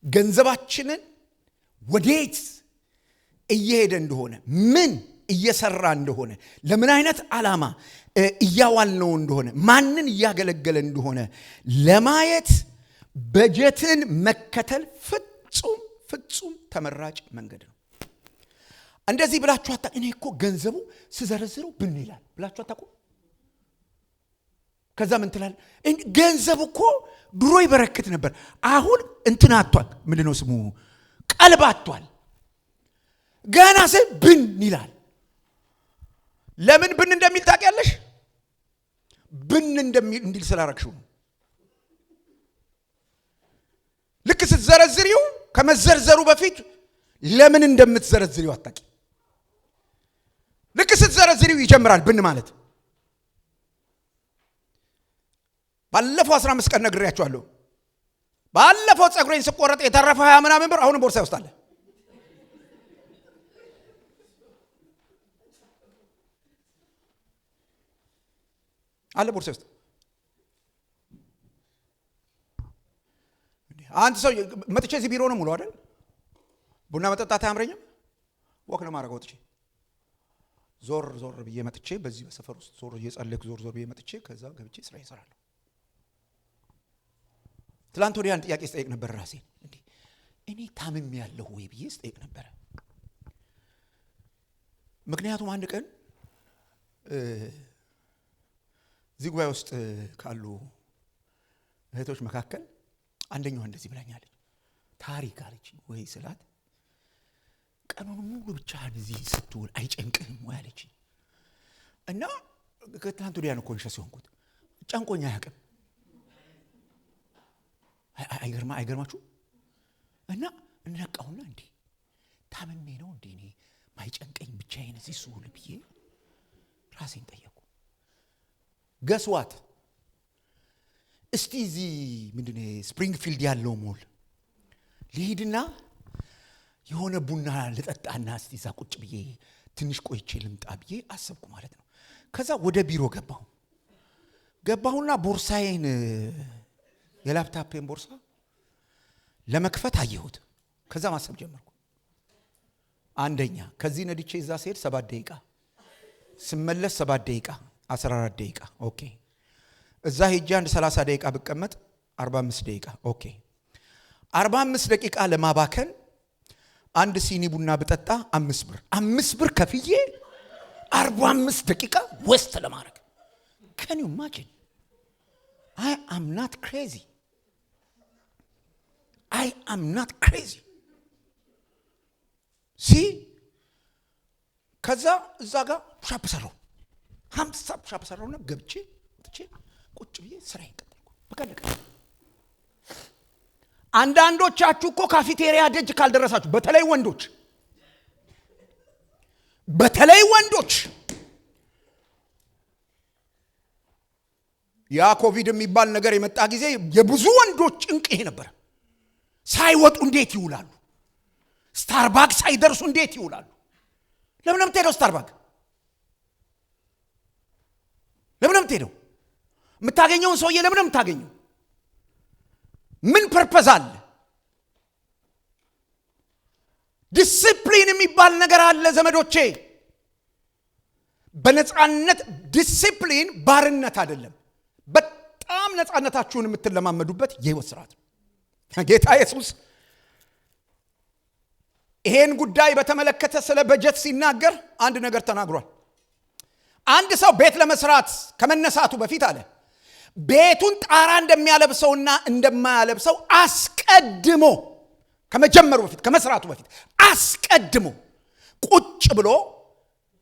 ገንዘባችንን ወዴት እየሄደ እንደሆነ ምን እየሰራ እንደሆነ ለምን አይነት ዓላማ እያዋልነው እንደሆነ ማንን እያገለገለ እንደሆነ ለማየት በጀትን መከተል ፍጹም ተመራጭ መንገድ ነው እንደዚህ ብላችሁ አጣ እኔ እኮ ገንዘቡ ስዘረዝረው ብን ይላል ብላችሁ አጣቁ ከዛ ምን ትላል ገንዘቡ እኮ ድሮ ይበረክት ነበር አሁን እንትና አጥቷል ምንድነው ስሙ ቀልብ አጥቷል ገና ስል ብን ይላል። ለምን ብን እንደሚል ታውቂያለሽ? ብን እንዲል ስላረግሽው ነው። ልክ ስትዘረዝሪው ከመዘርዘሩ በፊት ለምን እንደምትዘረዝሪው አታውቂ። ልክ ስትዘረዝሪው ይጀምራል ብን ማለት። ባለፈው 15 ቀን ነግሬያችኋለሁ። ባለፈው ፀጉሬን ስቆረጥ የተረፈ 20 ምናምን ብር አሁንም ቦርሳ ይወስዳል አለ ቦርሳ ውስጥ። አንድ ሰው መጥቼ እዚህ ቢሮ ነው ሙሉ አይደል? ቡና መጠጣት አያምረኝም? ወክ ነው ማድረግ። ወጥቼ ዞር ብዬ መጥቼ በዚህ በሰፈር ውስጥ ዞር እየጸለይኩ ዞር ብዬ መጥቼ ከዛ ገብቼ ስራ ይሰራለሁ። ትላንት ወዲያ አንድ ጥያቄ ስጠይቅ ነበር ራሴን። እንዴ እኔ ታምም ያለሁ ወይ ብዬ ስጠይቅ ነበር። ምክንያቱም አንድ ቀን እዚህ ጉባኤ ውስጥ ካሉ እህቶች መካከል አንደኛዋ እንደዚህ ብላኛለች። ታሪክ አለች ወይ ስላት፣ ቀኑን ሙሉ ብቻ እዚህ ስትውል አይጨንቅህም ወይ አለች። እና ከትላንት ወዲያ ነው ኮንሸስ የሆንኩት። ጨንቆኛ አያውቅም። አይገርማችሁ? እና እንነቃውና እንዴ ታምሜ ነው እንዴ እኔ ማይጨንቀኝ ብቻዬን እዚህ ስውል ብዬ ራሴን ጠየቁ። ገስዋት እስቲ እዚህ ምንድነው ስፕሪንግፊልድ ያለው ሞል ልሂድና የሆነ ቡና ልጠጣና እስቲ እዛ ቁጭ ብዬ ትንሽ ቆይቼ ልምጣ ብዬ አሰብኩ ማለት ነው። ከዛ ወደ ቢሮ ገባሁና ቦርሳዬን የላፕታፔን ቦርሳ ለመክፈት አየሁት። ከዛ ማሰብ ጀመርኩ። አንደኛ ከዚህ ነድቼ እዛ ስሄድ 7 ደቂቃ፣ ስመለስ 7 ደቂቃ፣ 14 ደቂቃ። ኦኬ እዛ ሄጄ አንድ 30 ደቂቃ ብቀመጥ 45 ደቂቃ። ኦኬ 45 ደቂቃ ለማባከን አንድ ሲኒ ቡና ብጠጣ 5 ብር ከፍዬ 45 ደቂቃ ወስት ለማድረግ can you imagine? I am not crazy. ከዛ እዛ ጋር ሻፕ ሰራው 50 ሻፕ ሰራውና ገብቼ ወጥቼ ቁጭ ብዬ ስራዬን ቀጠልኩ። በቃ አንዳንዶቻችሁ እኮ ካፌቴሪያ ደጅ ካልደረሳችሁ፣ በተለይ ወንዶች ያ ኮቪድ የሚባል ነገር የመጣ ጊዜ የብዙ ወንዶች ጭንቅ ይሄ ነበር። ሳይወጡ እንዴት ይውላሉ? ስታርባክ ሳይደርሱ እንዴት ይውላሉ? ለምን የምትሄደው ስታርባክ? ለምን የምትሄደው? የምታገኘውን ሰውዬ ለምን የምታገኘው? ምን ፐርፐዝ አለ? ዲሲፕሊን የሚባል ነገር አለ ዘመዶቼ። በነፃነት ዲሲፕሊን ባርነት አይደለም። በጣም ነፃነታችሁን የምትለማመዱበት የህይወት ስርዓት ነው። ጌታ ኢየሱስ ይሄን ጉዳይ በተመለከተ ስለ በጀት ሲናገር አንድ ነገር ተናግሯል። አንድ ሰው ቤት ለመስራት ከመነሳቱ በፊት አለ ቤቱን ጣራ እንደሚያለብሰውና እንደማያለብሰው አስቀድሞ ከመጀመሩ በፊት ከመስራቱ በፊት አስቀድሞ ቁጭ ብሎ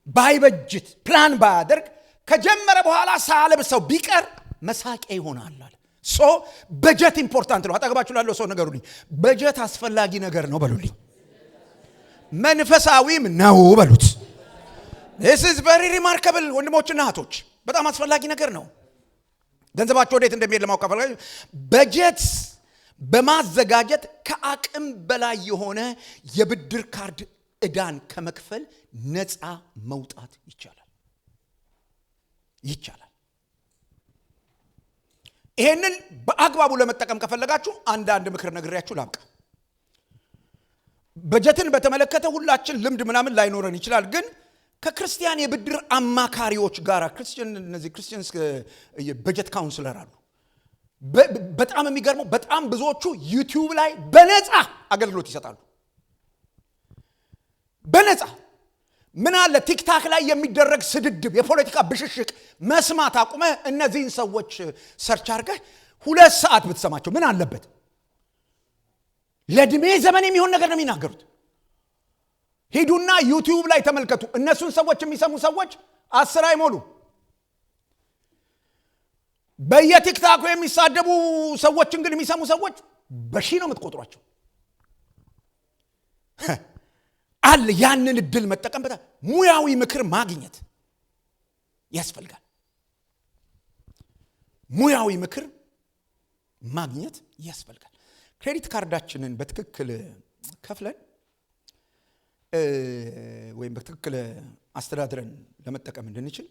ባይበጅት ፕላን ባያደርግ ከጀመረ በኋላ ሳያለብሰው ቢቀር መሳቂያ ይሆናል አለ። በጀት ኢምፖርታንት ነው። አጠገባችሁ ላለው ሰው ነገሩልኝ፣ በጀት አስፈላጊ ነገር ነው በሉልኝ። መንፈሳዊም ነው በሉት። this is very remarkable ወንድሞችና እህቶች፣ በጣም አስፈላጊ ነገር ነው። ገንዘባችሁ ወዴት እንደሚሄድ ለማወቅ ከፈለጋችሁ በጀት በማዘጋጀት ከአቅም በላይ የሆነ የብድር ካርድ ዕዳን ከመክፈል ነፃ መውጣት ይቻላል። ይሄንን በአግባቡ ለመጠቀም ከፈለጋችሁ አንድ ምክር ነግሬያችሁ ላብቃ። በጀትን በተመለከተ ሁላችን ልምድ ምናምን ላይኖረን ይችላል። ግን ከክርስቲያን የብድር አማካሪዎች ጋር ክርስቲያንስ በጀት ካውንስለር አሉ። በጣም የሚገርመው በጣም ብዙዎቹ ዩቲዩብ ላይ በነፃ አገልግሎት ይሰጣሉ። በነፃ ምን አለ ቲክታክ ላይ የሚደረግ ስድድብ፣ የፖለቲካ ብሽሽቅ መስማት አቁመህ እነዚህን ሰዎች ሰርች አድርገህ 2 ሰዓት ብትሰማቸው ምን አለበት? ለእድሜ ዘመን የሚሆን ነገር ነው የሚናገሩት። ሂዱና ዩቲዩብ ላይ ተመልከቱ። እነሱን ሰዎች የሚሰሙ ሰዎች 10 አይሞሉ። በየቲክታኩ የሚሳደቡ ሰዎችን ግን የሚሰሙ ሰዎች በሺህ ነው የምትቆጥሯቸው። አለ ያንን እድል መጠቀም። ሙያዊ ምክር ማግኘት ያስፈልጋል። ሙያዊ ምክር ማግኘት ያስፈልጋል። ክሬዲት ካርዳችንን በትክክል ከፍለን ወይም በትክክል አስተዳድረን ለመጠቀም እንድንችል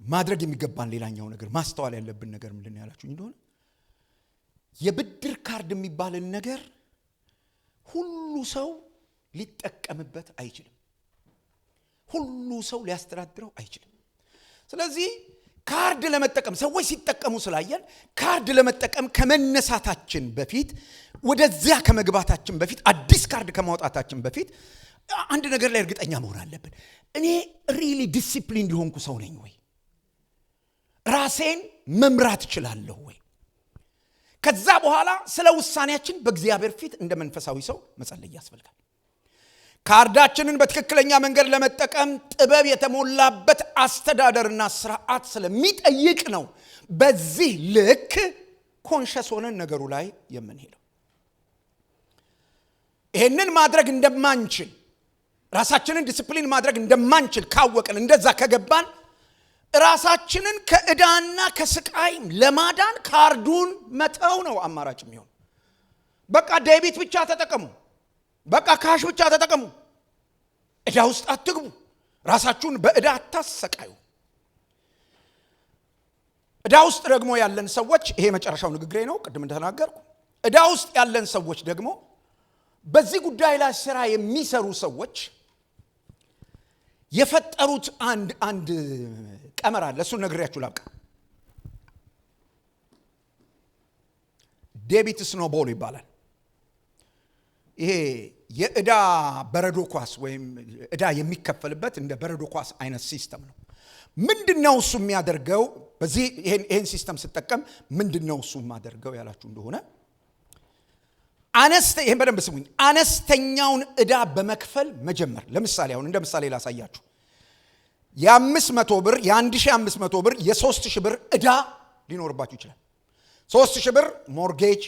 ማድረግ የሚገባን ሌላኛው ነገር ማስተዋል ያለብን ነገር ምንድነው ያላችሁኝ እንደሆነ የብድር ካርድ የሚባልን ነገር ሁሉ ሰው ሊጠቀምበት አይችልም። ሁሉ ሰው ሊያስተዳድረው አይችልም። ስለዚህ ካርድ ለመጠቀም ሰዎች ሲጠቀሙ ስላየን ካርድ ለመጠቀም ከመነሳታችን በፊት ወደዚያ ከመግባታችን በፊት አዲስ ካርድ ከማውጣታችን በፊት አንድ ነገር ላይ እርግጠኛ መሆን አለብን። እኔ ሪሊ ዲሲፕሊን ሊሆንኩ ሰው ነኝ ወይ? ራሴን መምራት እችላለሁ ወይ? ከዛ በኋላ ስለ ውሳኔያችን በእግዚአብሔር ፊት እንደ መንፈሳዊ ሰው መጸለይ ያስፈልጋል። ካርዳችንን በትክክለኛ መንገድ ለመጠቀም ጥበብ የተሞላበት አስተዳደርና ስርዓት ስለሚጠይቅ ነው በዚህ ልክ ኮንሸስ ሆነን ነገሩ ላይ የምንሄደው። ይሄንን ማድረግ እንደማንችል ራሳችንን ዲሲፕሊን ማድረግ እንደማንችል ካወቅን እንደዛ ከገባን ራሳችንን ከዕዳና ከስቃይ ለማዳን ካርዱን መተው ነው አማራጭ የሚሆን። በቃ ዴቢት ብቻ ተጠቀሙ፣ በቃ ካሽ ብቻ ተጠቀሙ፣ ዕዳ ውስጥ አትግቡ፣ ራሳችሁን በዕዳ አታሰቃዩ። ዕዳ ውስጥ ደግሞ ያለን ሰዎች ይሄ መጨረሻው ንግግሬ ነው። ቅድም እንደተናገርኩ ዕዳ ውስጥ ያለን ሰዎች ደግሞ በዚህ ጉዳይ ላይ ስራ የሚሰሩ ሰዎች የፈጠሩት አንድ ቀመር አለ። እሱን ነግሬያችሁ ላብቃ። ዴቢት ስኖቦል ይባላል። ይሄ የዕዳ በረዶ ኳስ ወይም ዕዳ የሚከፈልበት እንደ በረዶ ኳስ አይነት ሲስተም ነው። ምንድነው እሱ የሚያደርገው? በዚህ ይሄን ሲስተም ሲጠቀም ምንድነው እሱ የሚያደርገው ያላችሁ እንደሆነ ይሄን በደንብ ስሙኝ። አነስተኛውን ዕዳ በመክፈል መጀመር። ለምሳሌ አሁን እንደ ምሳሌ ላሳያችሁ። የ500 ብር፣ የ1500 ብር፣ የ3000 ብር ዕዳ ሊኖርባችሁ ይችላል። 3000 ብር ሞርጌጅ፣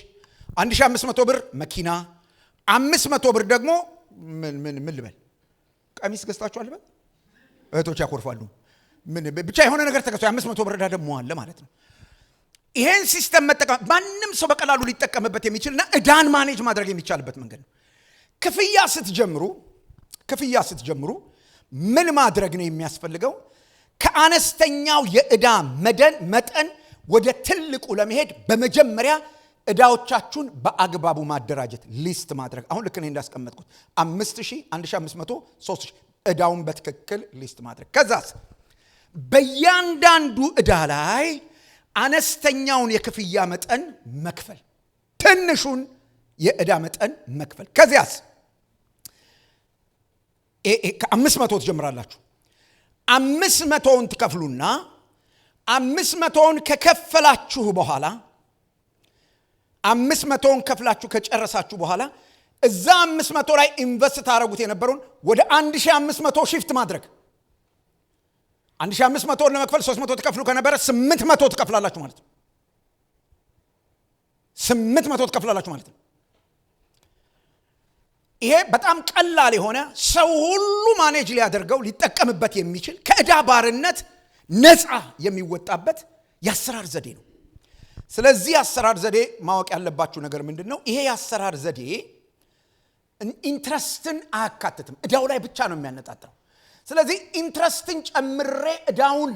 1500 ብር መኪና፣ 500 ብር ደግሞ ምን ልበል ቀሚስ ገዝታችኋል በል እህቶች ያኮርፋሉ። ብቻ የሆነ ነገር ተገዝቶ 500 ብር ዕዳ ደግሞ አለ ማለት ነው። ይሄን ሲስተም መጠቀም ማንም ሰው በቀላሉ ሊጠቀምበት የሚችልና ዕዳን ማኔጅ ማድረግ የሚቻልበት መንገድ ነው። ክፍያ ስትጀምሩ ምን ማድረግ ነው የሚያስፈልገው? ከአነስተኛው የዕዳ መጠን ወደ ትልቁ ለመሄድ በመጀመሪያ ዕዳዎቻችሁን በአግባቡ ማደራጀት፣ ሊስት ማድረግ። አሁን ልክ እኔ እንዳስቀመጥኩት 5000፣ 1500፣ 3000 ዕዳውን በትክክል ሊስት ማድረግ። ከዛስ በእያንዳንዱ ዕዳ ላይ አነስተኛውን የክፍያ መጠን መክፈል፣ ትንሹን የዕዳ መጠን መክፈል። ከዚያስ ከ500 ትጀምራላችሁ። 500ን ትከፍሉና 500ን ከከፈላችሁ በኋላ 500ን ከፍላችሁ ከጨረሳችሁ በኋላ እዛ 500 ላይ ኢንቨስት ታደርጉት የነበረውን ወደ 1500 ሺፍት ማድረግ። 1500 ለመክፈል 300 ትከፍሉ ከነበረ 800 ትከፍላላችሁ ማለት ነው። 800 ትከፍላላችሁ ማለት ነው። ይሄ በጣም ቀላል የሆነ ሰው ሁሉ ማኔጅ ሊያደርገው ሊጠቀምበት የሚችል ከዕዳ ባርነት ነፃ የሚወጣበት የአሰራር ዘዴ ነው። ስለዚህ የአሰራር ዘዴ ማወቅ ያለባችሁ ነገር ምንድነው? ይሄ የአሰራር ዘዴ ኢንትረስትን አያካትትም፣ ዕዳው ላይ ብቻ ነው የሚያነጣጥረው። ስለዚህ ኢንትረስትን ጨምሬ ዕዳውን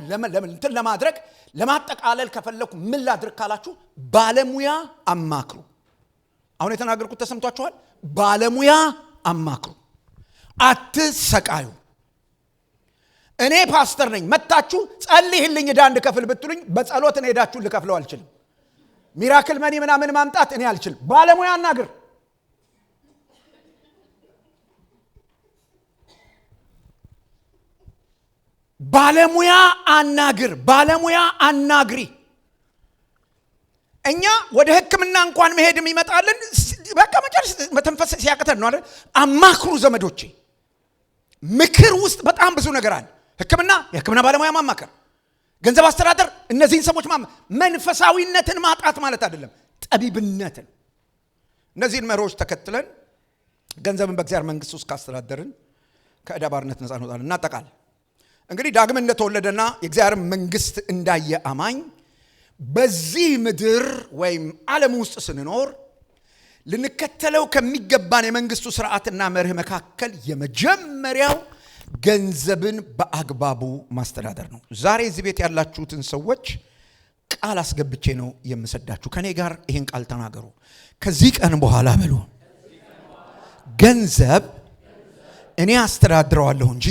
ለማድረግ ለማጠቃለል ከፈለኩ ምን ላድርግ ካላችሁ ባለሙያ አማክሩ። አሁን የተናገርኩት ተሰምቷችኋል? ባለሙያ አማክሩ፣ አትሰቃዩ። እኔ ፓስተር ነኝ፣ መጣችሁ ጸልይልኝ ዕዳ እንድከፍል ብትሉኝ በጸሎት እኔ ዕዳችሁን ልከፍለው አልችልም። ሚራክል መኒ ምናምን ማምጣት እኔ አልችልም። ባለሙያ አናግር። ባለሙያ አናግር፣ ባለሙያ አናግሪ። እኛ ወደ ሕክምና እንኳን መሄድ የሚመጣልን በቃ መጨረስ መተንፈስ ሲያቅተን ነው አይደል? አማክሩ ዘመዶቼ። ምክር ውስጥ በጣም ብዙ ነገር አለ። የሕክምና ባለሙያ ማማከር፣ ገንዘብ አስተዳደር፣ እነዚህን ሰዎች መንፈሳዊነትን ማጣት ማለት አይደለም፣ ጠቢብነትን። እነዚህን መርሆች ተከትለን ገንዘብን በእግዚአብሔር መንግስት ውስጥ ካስተዳደርን ከዕዳ ባርነት ነፃ እንወጣለን። እናጠቃለን። እንግዲህ ዳግም እንደተወለደና የእግዚአብሔር መንግስት እንዳየ አማኝ በዚህ ምድር ወይም ዓለም ውስጥ ስንኖር ልንከተለው ከሚገባን የመንግስቱ ስርዓትና መርህ መካከል የመጀመሪያው ገንዘብን በአግባቡ ማስተዳደር ነው። ዛሬ እዚህ ቤት ያላችሁትን ሰዎች ቃል አስገብቼ ነው የምሰዳችሁ። ከኔ ጋር ይሄን ቃል ተናገሩ። ከዚህ ቀን በኋላ በሉ፣ ገንዘብ እኔ አስተዳድረዋለሁ እንጂ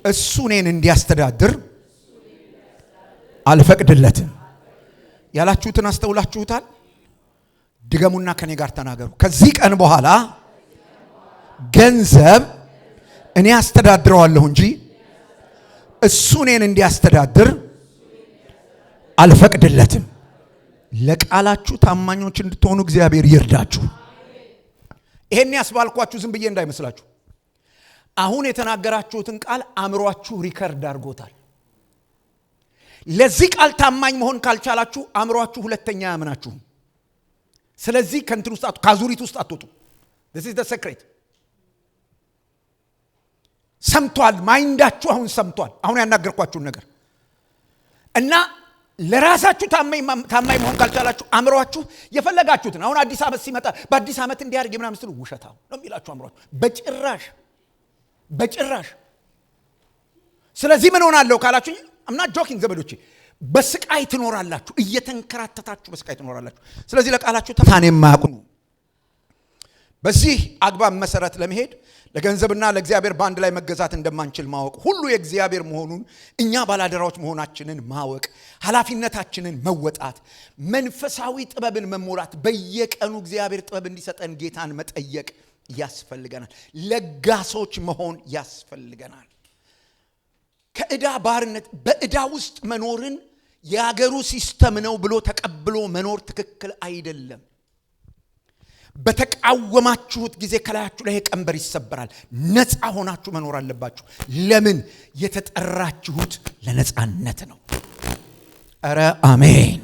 እሱ እኔን እንዲያስተዳድር አልፈቅድለትም። ያላችሁትን አስተውላችሁታል? ድገሙና ከኔ ጋር ተናገሩ። ከዚህ ቀን በኋላ ገንዘብ እኔ አስተዳድረዋለሁ እንጂ እሱ እኔን እንዲያስተዳድር አልፈቅድለትም። ለቃላችሁ ታማኞች እንድትሆኑ እግዚአብሔር ይርዳችሁ። ይሄን ያስባልኳችሁ ዝም ብዬ እንዳይመስላችሁ። አሁን የተናገራችሁትን ቃል አእምሯችሁ ሪከርድ አድርጎታል። ለዚህ ቃል ታማኝ መሆን ካልቻላችሁ አእምሯችሁ ሁለተኛ ያምናችሁ። ስለዚህ ከንትን ውስጥ ካዙሪት ውስጥ አትወጡ። this is the secret። ሰምቷል፣ ማይንዳችሁ አሁን ሰምቷል አሁን ያናገርኳችሁን ነገር እና ለራሳችሁ ታማኝ መሆን ካልቻላችሁ አእምሯችሁ የፈለጋችሁትን አሁን አዲስ ዓመት ሲመጣ በአዲስ ዓመት እንዲያርግ ምናምን ስትሉ ውሸታው ነው የሚላችሁ አእምሯችሁ። በጭራሽ። ስለዚህ ምን ሆናለሁ ካላችሁ I'm not joking ዘመዶቼ፣ በስቃይ ትኖራላችሁ፣ እየተንከራተታችሁ በስቃይ ትኖራላችሁ። ስለዚህ ለቃላችሁ ተፋኔ ማቁ። በዚህ አግባብ መሰረት ለመሄድ ለገንዘብና ለእግዚአብሔር ባንድ ላይ መገዛት እንደማንችል ማወቅ፣ ሁሉ የእግዚአብሔር መሆኑን እኛ ባላደራዎች መሆናችንን ማወቅ፣ ኃላፊነታችንን መወጣት፣ መንፈሳዊ ጥበብን መሞላት፣ በየቀኑ እግዚአብሔር ጥበብ እንዲሰጠን ጌታን መጠየቅ ያስፈልገናል። ለጋሶች መሆን ያስፈልገናል። ከዕዳ ባርነት በዕዳ ውስጥ መኖርን የአገሩ ሲስተም ነው ብሎ ተቀብሎ መኖር ትክክል አይደለም። በተቃወማችሁት ጊዜ ከላያችሁ ላይ ቀንበር ይሰበራል። ነፃ ሆናችሁ መኖር አለባችሁ። ለምን? የተጠራችሁት ለነፃነት ነው። ኧረ አሜን።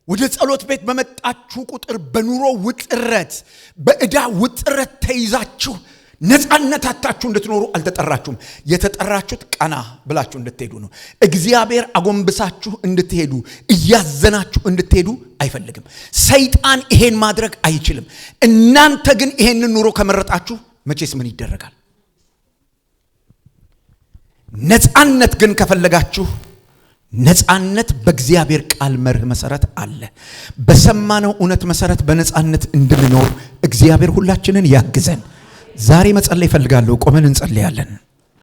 ወደ ጸሎት ቤት በመጣችሁ ቁጥር በኑሮ ውጥረት በዕዳ ውጥረት ተይዛችሁ ነፃነት አጣችሁ እንድትኖሩ አልተጠራችሁም። የተጠራችሁት ቀና ብላችሁ እንድትሄዱ ነው። እግዚአብሔር አጎንብሳችሁ እንድትሄዱ እያዘናችሁ እንድትሄዱ አይፈልግም። ሰይጣን ይሄን ማድረግ አይችልም። እናንተ ግን ይሄንን ኑሮ ከመረጣችሁ መቼስ ምን ይደረጋል? ነፃነት ግን ከፈለጋችሁ ነፃነት በእግዚአብሔር ቃል መርህ መሰረት አለ። በሰማነው እውነት መሰረት በነፃነት እንድንኖር እግዚአብሔር ሁላችንን ያግዘን። ዛሬ መጸለይ ፈልጋለሁ። ቆመን እንጸልያለን።